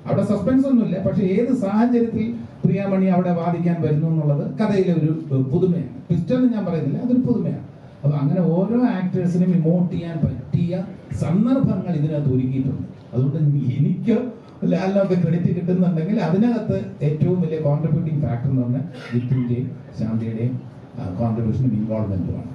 അവിടെ സസ്പെൻസ് ഒന്നുമില്ല, പക്ഷെ ഏത് സാഹചര്യത്തിൽ പ്രിയാമണി അവിടെ വാദിക്കാൻ വരുന്നു എന്നുള്ളത് കഥയിലെ ഒരു പുതുമയാണ്. ട്വിസ്റ്റെന്ന് ഞാൻ പറയുന്നില്ല, അതൊരു പുതുമയാണ്. അപ്പോൾ അങ്ങനെ ഓരോ ആക്ടേഴ്സിനും ഇമോട്ട് ചെയ്യാൻ പറ്റിയ സന്ദർഭങ്ങൾ ഇതിനകത്ത് ഒരുക്കിയിട്ടുണ്ട്. അതുകൊണ്ട് എനിക്ക് ലാലിനൊക്കെ ക്രെഡിറ്റ് കിട്ടുന്നുണ്ടെങ്കിൽ അതിനകത്ത് ഏറ്റവും വലിയ കോൺട്രിബ്യൂട്ടിംഗ് ഫാക്ടർ എന്ന് പറഞ്ഞാൽ ജിത്തുവിൻ്റെയും ശാന്തിയുടെയും കോൺട്രിബ്യൂഷനും ഇൻവോൾവ്മെന്റുമാണ്.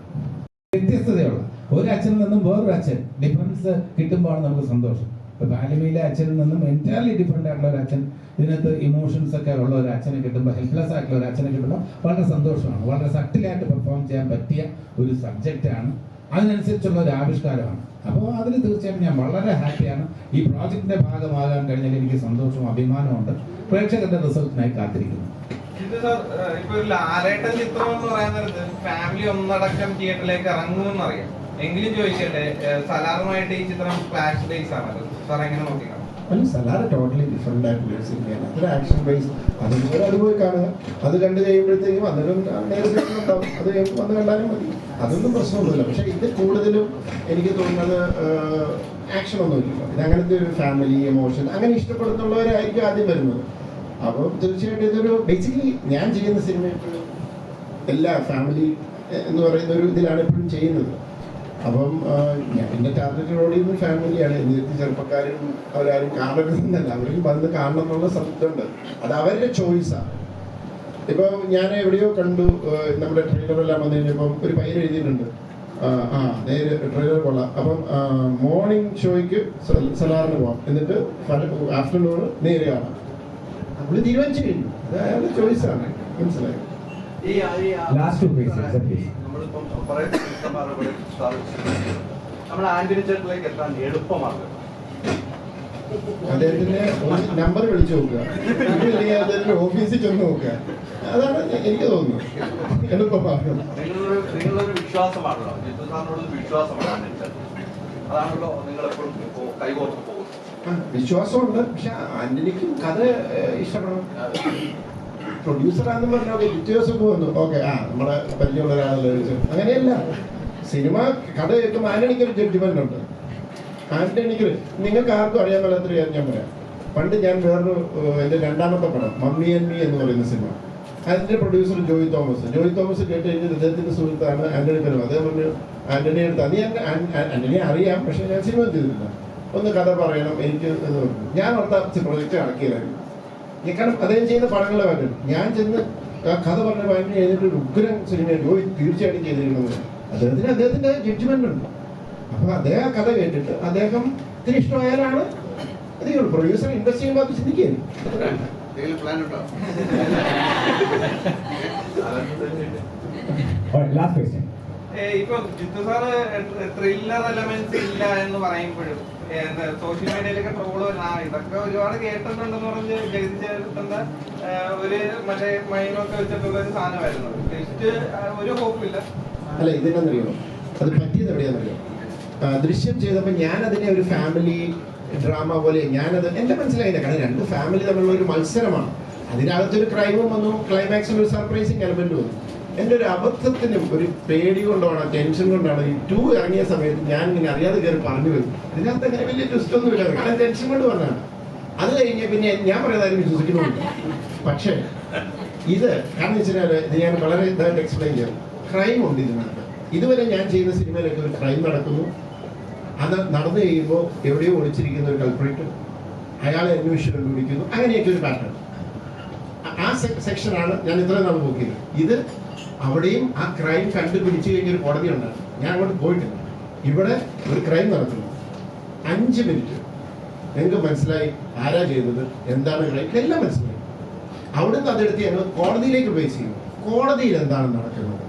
വ്യത്യസ്തതയുള്ള ഒരു അച്ഛനിൽ നിന്നും വേറൊരു അച്ഛൻ ഡിഫറൻസ് കിട്ടുമ്പോഴാണ് നമുക്ക് സന്തോഷം. ഫാലിമിയിലെ അച്ഛനിൽ നിന്നും എൻറ്റയർലി ഡിഫറെൻ്റ് ആയിട്ടുള്ള ഒരു അച്ഛൻ, ഇതിനകത്ത് ഇമോഷൻസ് ഒക്കെ ഉള്ള ഒരു അച്ഛനെ കിട്ടുമ്പോൾ, ഹെൽപ്ലെസ് ആയിട്ടുള്ള ഒരു അച്ഛനെ കിട്ടുമ്പോൾ വളരെ സന്തോഷമാണ്. വളരെ സട്ടിലായിട്ട് പെർഫോം ചെയ്യാൻ പറ്റിയ ഒരു സബ്ജക്റ്റാണ്, അതിനനുസരിച്ചുള്ള ഒരു ആവിഷ്കാരമാണ്. അപ്പോൾ അതിൽ തീർച്ചയായിട്ടും ഞാൻ വളരെ ഹാപ്പിയാണ്. ഈ പ്രോജക്റ്റിന്റെ ഭാഗമാകാൻ കഴിഞ്ഞാൽ എനിക്ക് സന്തോഷവും അഭിമാനമുണ്ട്. പ്രേക്ഷകരുടെ റിസൾട്ടിനായി കാത്തിരിക്കുന്നു. ഇത് സാർ ഇപ്പൊ ഒരു ലാലേട്ടൻ ചിത്രം എന്ന് പറയുന്നത് ഫാമിലി ഒന്നടക്കം തിയേറ്ററിലേക്ക് ഇറങ്ങുമെന്ന് അറിയാം. എങ്കിലും ചോദിക്കട്ടെ, സലാറുമായിട്ട് ഈ ചിത്രം ക്ലാഷ് ബേസ് ആണത്, സാർ എങ്ങനെ നോക്കിയാണ്? അല്ല, സലാർ ടോട്ടലി ഡിഫറെൻ്റ് ആയിട്ടുള്ള ഒരു സിനിമയാണ്. അതൊരു ആക്ഷൻ ബേസ്, അത് പോയി കാണുക. അത് കണ്ടു കഴിയുമ്പോഴത്തേക്കും അതൊരു നേരിട്ടുണ്ടാവും, അത് വന്ന് കണ്ടാലും മതി, അതൊന്നും പ്രശ്നമൊന്നുമില്ല. പക്ഷേ ഇത് കൂടുതലും എനിക്ക് തോന്നുന്നത് ആക്ഷൻ ഒന്നുമില്ല. ഇത് അങ്ങനത്തെ ഒരു ഫാമിലി എമോഷൻ അങ്ങനെ ഇഷ്ടപ്പെടുന്നുള്ളവരായിരിക്കും ആദ്യം വരുന്നത്. അപ്പം തീർച്ചയായിട്ടും ഇതൊരു ബേസിക്കലി ഞാൻ ചെയ്യുന്ന സിനിമ എപ്പോഴും എല്ലാ ഫാമിലി എന്ന് പറയുന്ന ഒരു ഇതിലാണ് എപ്പോഴും ചെയ്യുന്നത്. അപ്പം എൻ്റെ ടാർഗറ്റ് ഓഡിയൻസ് ഫാമിലിയാണ്. എന്നിട്ട് ചെറുപ്പക്കാരും അവരാരും കാണരുതെന്നല്ല, അവരും വന്ന് കാണണം എന്നുള്ള സത്യമുണ്ട്. അത് അവരുടെ ചോയ്സാണ്. ഇപ്പം ഞാൻ എവിടെയോ കണ്ടു, നമ്മുടെ ട്രെയിലറെല്ലാം വന്നു കഴിഞ്ഞപ്പം ഒരു പയ്യൻ എഴുതിയിട്ടുണ്ട്, നേരെ ട്രെയിലർ കൊള്ളാം, അപ്പം മോർണിംഗ് ഷോയ്ക്ക് സലാറിന് പോവാം, എന്നിട്ട് ആഫ്റ്റർനൂൺ നേരെ കാണാം. നമ്മൾ തീരുമാനിച്ചു കഴിഞ്ഞു, അത് അയാളുടെ ചോയ്സാണ്. മനസ്സിലായോ? നമ്മളിപ്പം കുറെ നമ്മൾ ആന്റണി ചേട്ടനിലേക്ക് എത്താൻ എളുപ്പമാർഗം അദ്ദേഹത്തിന്റെ നമ്പർ വിളിച്ചു നോക്കുക, അല്ലെങ്കിൽ അദ്ദേഹത്തിന്റെ ഓഫീസിൽ ചെന്ന് നോക്കുക. അതാണ് എനിക്ക് തോന്നുന്നത് എളുപ്പമാർഗം. നിങ്ങളൊരു വിശ്വാസമാണല്ലോ, ജിത്തു സാറിനോട് വിശ്വാസമാണ് ആന്റണി ചേട്ടൻ. അതാണല്ലോ നിങ്ങളെപ്പോഴും കൈകോർത്ത് പോകുന്നത്. വിശ്വാസമുണ്ട്. പക്ഷെ ആന്റണിക്കും കഥ ഇഷ്ടപ്പെടണം. പ്രൊഡ്യൂസറാന്ന് പറഞ്ഞാൽ പിറ്റേ ദിവസം പോകുന്നു, ഓക്കെ, നമ്മളെ പരിചയമുള്ള ഒരാളല്ലേ ചോദിച്ചു. അങ്ങനെയല്ല, സിനിമ കഥ കേൾക്കുമ്പോൾ ആന്റണിക്കൊരു ജഡ്ജ്മെന്റ് ഉണ്ട്. ആന്റണിക്ക് നിങ്ങൾക്ക് ആർക്കും അറിയാൻ മേലാത്തൊരു കാര്യം ഞാൻ പറയാം. പണ്ട് ഞാൻ വേറൊരു എൻ്റെ രണ്ടാമത്തെ പടം മമ്മി ആൻഡ് മീ എന്ന് പറയുന്ന സിനിമ, അതിന്റെ പ്രൊഡ്യൂസർ ജോയി തോമസ് കേട്ട് കഴിഞ്ഞാൽ അദ്ദേഹത്തിന്റെ സുഹൃത്താണ് ആന്റണി പെരുമാ. അദ്ദേഹം പറഞ്ഞു, ആന്റണി അടുത്ത് അത് ഞാൻ ആന്റണിയെ അറിയാം, പക്ഷെ ഞാൻ സിനിമ ചെയ്തിട്ടില്ല, ഒന്ന് കഥ പറയണം എനിക്ക് എന്ന് പറഞ്ഞു. ഞാൻ അടുത്ത പ്രൊജക്റ്റ് അടക്കിയതായിരുന്നു. കാരണം അദ്ദേഹം ചെയ്യുന്ന പടങ്ങളെ പറ്റും. ഞാൻ ചെന്ന് കഥ പറഞ്ഞ ആന്റണി ചെയ്തിട്ട് ഒരു ഉഗ്രൻ സിനിമ ജോയി തീർച്ചയായിട്ടും ചെയ്തിരിക്കുന്നത്. അദ്ദേഹത്തിന്റെ ജഡ്ജ്മെന്റ് ഉണ്ട്. അപ്പൊ അദ്ദേഹം കഥ കേട്ടിട്ട് അദ്ദേഹത്തിന് ഇഷ്ടമായാലാണ് അധികം പ്രൊഡ്യൂസർ ഇൻവെസ്റ്റ് ചെയ്യുമ്പോൾ അത് ചിന്തിക്കുകയാണ്. ഇപ്പൊ ജിത്തു സാറ് ത്രില്ലർ എലമെന്റ്സ് ഇല്ല എന്ന് പറയുമ്പോഴും സോഷ്യൽ മീഡിയയിലൊക്കെ ട്രോള് ഇതൊക്കെ ഒരുപാട് കേട്ടിട്ടുണ്ടെന്ന് പറഞ്ഞ് ജഗതിച്ചേട്ടന്റെ ഒരു മറ്റേ മൈനൊക്കെ വെച്ചിട്ടുള്ള ഒരു സാധനം വരുന്നത് ജസ്റ്റ് ഒരു ഹോപ്പില്ല. അല്ല, ഇതെന്നറിയോ, അത് പറ്റിയത് എവിടെയാണെന്നറിയോ? ദൃശ്യം ചെയ്തപ്പോൾ ഞാനതിനെ ഒരു ഫാമിലി ഡ്രാമ പോലെ ഞാനത് എൻ്റെ മനസ്സിലായില്ല. കാരണം രണ്ട് ഫാമിലി തമ്മിലുള്ള ഒരു മത്സരമാണ്. അതിനകത്തൊരു ക്രൈമും വന്നു, ക്ലൈമാക്സിൽ ഒരു സർപ്രൈസിങ് എലമെന്റ് വന്നു. എൻ്റെ ഒരു അബദ്ധത്തിനും ഒരു പേടി കൊണ്ടാണ്, ടെൻഷൻ കൊണ്ടാണ് ഈ 2 ഇറങ്ങിയ സമയത്ത് ഞാൻ ഇങ്ങനെ അറിയാതെ കയറി പറഞ്ഞു വരും. ഇതിനകത്ത് അങ്ങനെ വലിയ ട്വിസ്റ്റ് ഒന്നും ഇല്ല, കാരണം ടെൻഷൻ കൊണ്ട് പറഞ്ഞാണ്. അത് കഴിഞ്ഞ് പിന്നെ ഞാൻ പറയുന്നതായാലും വിശ്വസിക്കുന്നുണ്ട്. പക്ഷേ ഇത് കാരണം വെച്ചാൽ ഇത് ഞാൻ വളരെ ഇതായിട്ട് എക്സ്പ്ലെയിൻ ചെയ്യാം. ക്രൈം ഉണ്ട് ഇതിനകത്ത്. ഇതുവരെ ഞാൻ ചെയ്യുന്ന സിനിമയിലൊക്കെ ഒരു ക്രൈം നടക്കുന്നു, അത് നടന്നു കഴിയുമ്പോൾ എവിടെയോ ഒളിച്ചിരിക്കുന്ന ഒരു കൾപ്രിറ്റ്, അയാളെ അന്വേഷിച്ച് കണ്ടുപിടിക്കുന്നു, അങ്ങനെയൊക്കെ ഒരു പാറ്റേൺ. ആ സെക്ഷനാണ് ഞാൻ ഇത്രയും നാൾ നോക്കിയത്. ഇത് അവിടെയും ആ ക്രൈം കണ്ടുപിടിച്ചു കഴിഞ്ഞൊരു കോടതി ഉണ്ടായിരുന്നു. ഞാൻ അങ്ങോട്ട് പോയിട്ടില്ല. ഇവിടെ ഒരു ക്രൈം നടക്കുന്നു, 5 മിനിറ്റ് നിങ്ങൾക്ക് മനസ്സിലായി ആരാ ചെയ്തത്, എന്താണ് ക്രൈം, ഇതെല്ലാം മനസ്സിലായി. അവിടുന്ന് അതെടുത്ത് ഞങ്ങൾ കോടതിയിലേക്ക് പ്ലേസ് ചെയ്യുന്നു. കോടതിയിൽ എന്താണ് നടക്കുന്നത്,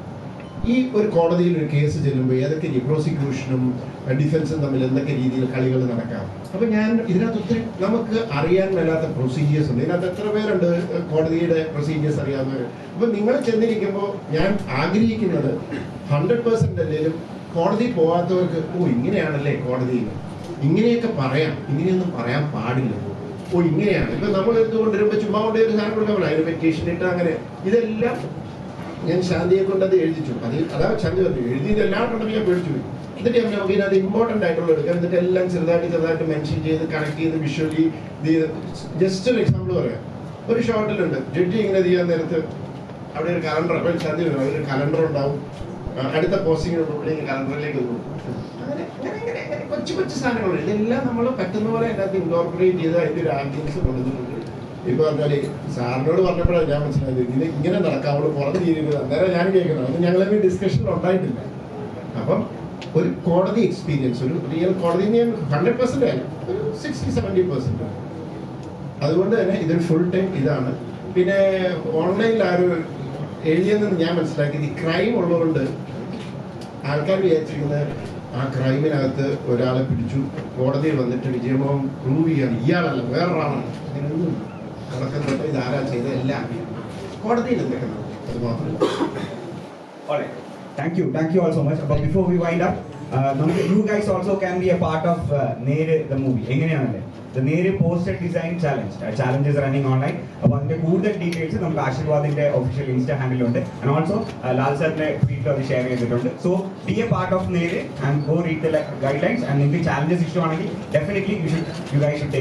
ഈ ഒരു കോടതിയിൽ ഒരു കേസ് ചെല്ലുമ്പോൾ ഏതൊക്കെ പ്രോസിക്യൂഷനും ഡിഫൻസും തമ്മിൽ എന്തൊക്കെ രീതിയിൽ കളികൾ നടക്കാം. അപ്പം ഞാൻ ഇതിനകത്ത് ഒത്തിരി നമുക്ക് അറിയാൻ മേലാത്ത പ്രൊസീജിയേഴ്സ് ഉണ്ട്. ഇതിനകത്ത് എത്ര പേരുണ്ട് കോടതിയുടെ പ്രൊസീജിയേഴ്സ് അറിയാവുന്നവർ? അപ്പം നിങ്ങൾ ചെന്നിരിക്കുമ്പോൾ ഞാൻ ആഗ്രഹിക്കുന്നത് 100% അല്ലെങ്കിലും കോടതി പോകാത്തവർക്ക് ഇങ്ങനെയാണല്ലേ കോടതിയിൽ, ഇങ്ങനെയൊക്കെ പറയാം, ഇങ്ങനെയൊന്നും പറയാൻ പാടില്ല, ഇങ്ങനെയാണ്. ഇപ്പം നമ്മൾ എടുത്തുകൊണ്ടിരുമ്പോൾ ചുമ്മാ കൊണ്ടേ ഒരു സാധനം കൊടുക്കാൻ അതിന് പെറ്റീഷൻ ഇട്ട് അങ്ങനെ ഇതെല്ലാം ഞാൻ ശാന്തിയെ കൊണ്ട് അത് എഴുതിച്ചു. അതാ ശാന്തി പറഞ്ഞു എഴുതിയത് എല്ലാം കൊണ്ടും ഞാൻ പേടിച്ചു പോയി. എന്നിട്ട് നമുക്ക് ഇതിനകത്ത് ഇമ്പോർട്ടൻ്റ് ആയിട്ടുള്ള എടുക്കാം. എന്നിട്ട് എല്ലാം ചെറുതായിട്ട് മെൻഷൻ ചെയ്ത് കണക്ട് ചെയ്ത് വിഷ്വലി ജസ്റ്റ് ഒരു എക്സാമ്പിൾ പറയാം. ഒരു ഷോട്ടിലുണ്ട് ജഡ്ജി ഇങ്ങനെ ചെയ്യാൻ നേരത്ത് അവിടെ ഒരു കലണ്ടർ, അപ്പോൾ ശാന്തി വരും, ഒരു കലണ്ടർ ഉണ്ടാവും, അടുത്ത പോസ്റ്റിങ്ങിനുള്ളിൽ കലണ്ടറിലേക്ക് പോകും. അങ്ങനെ കൊച്ചു സാധനങ്ങളുണ്ട്. ഇതെല്ലാം നമ്മൾ പറ്റുന്ന പോലെ അതിനകത്ത് ഇൻകോർപ്പറേറ്റ് ചെയ്ത് അതിൻ്റെ ഒരു ആംബിയൻസ് കൊണ്ടുവന്നിട്ടുണ്ട്. ഇപ്പൊ പറഞ്ഞാല് സാറിനോട് പറഞ്ഞപ്പോഴാണ് ഞാൻ മനസ്സിലായത് ഇങ്ങനെ നടക്കാം, അവള് പുറത്ത് ചെയ്തിരുന്നത്. അന്നേരം ഞാൻ കേൾക്കണം, അത് ഞങ്ങളെ ഡിസ്കഷനിൽ ഉണ്ടായിട്ടില്ല. അപ്പം ഒരു കോടതി എക്സ്പീരിയൻസ്, ഒരു റിയൽ കോടതി ഞാൻ 100% അല്ല, ഒരു 60-70%. അതുകൊണ്ട് തന്നെ ഇതൊരു ഫുൾ ടൈം ഇതാണ്. പിന്നെ ഓൺലൈനിൽ ആരും എഴുതിയെന്ന് ഞാൻ മനസ്സിലാക്കിയത് ഈ ക്രൈം ഉള്ളതുകൊണ്ട് ആൾക്കാർ വിചാരിച്ചിരിക്കുന്നത് ആ ക്രൈമിനകത്ത് ഒരാളെ പിടിച്ചു കോടതിയിൽ വന്നിട്ട് വിജയമോഹൻ പ്രൂവ് ചെയ്യാണ് ഇയാളല്ല വേറൊരാളാണ്. അങ്ങനെയൊന്നും തുടക്കം തൊട്ട് ഇതാരാ ചെയ്ത എല്ലാം കോടതിയിൽ എന്തൊക്കെ അത് മാത്രമല്ല. Alright. Thank you all so much. But before we wind up, you guys also can be a part of Nere the movie. എങ്ങനെയാണല്ലേ The Nere Poster Design Challenge. Challenge is running online. അപ്പോൾ അതിന്റെ കൂടുതൽ ഡീറ്റെയിൽസ് നമുക്ക് ആശീർവാദിന്റെ ഒഫീഷ്യൽ ഇൻസ്റ്റാ ഹാൻഡിലുണ്ട്. ആൻഡ് ഓൾസോ ലാൽ സാറിന്റെ ട്വീറ്റ് അത് ഷെയർ ചെയ്തിട്ടുണ്ട്. So be a part of Nere and go read the guidelines. And നിങ്ങൾക്ക് ചാലഞ്ചസ് ഇഷ്ടമാണെങ്കിൽ definitely you guys should take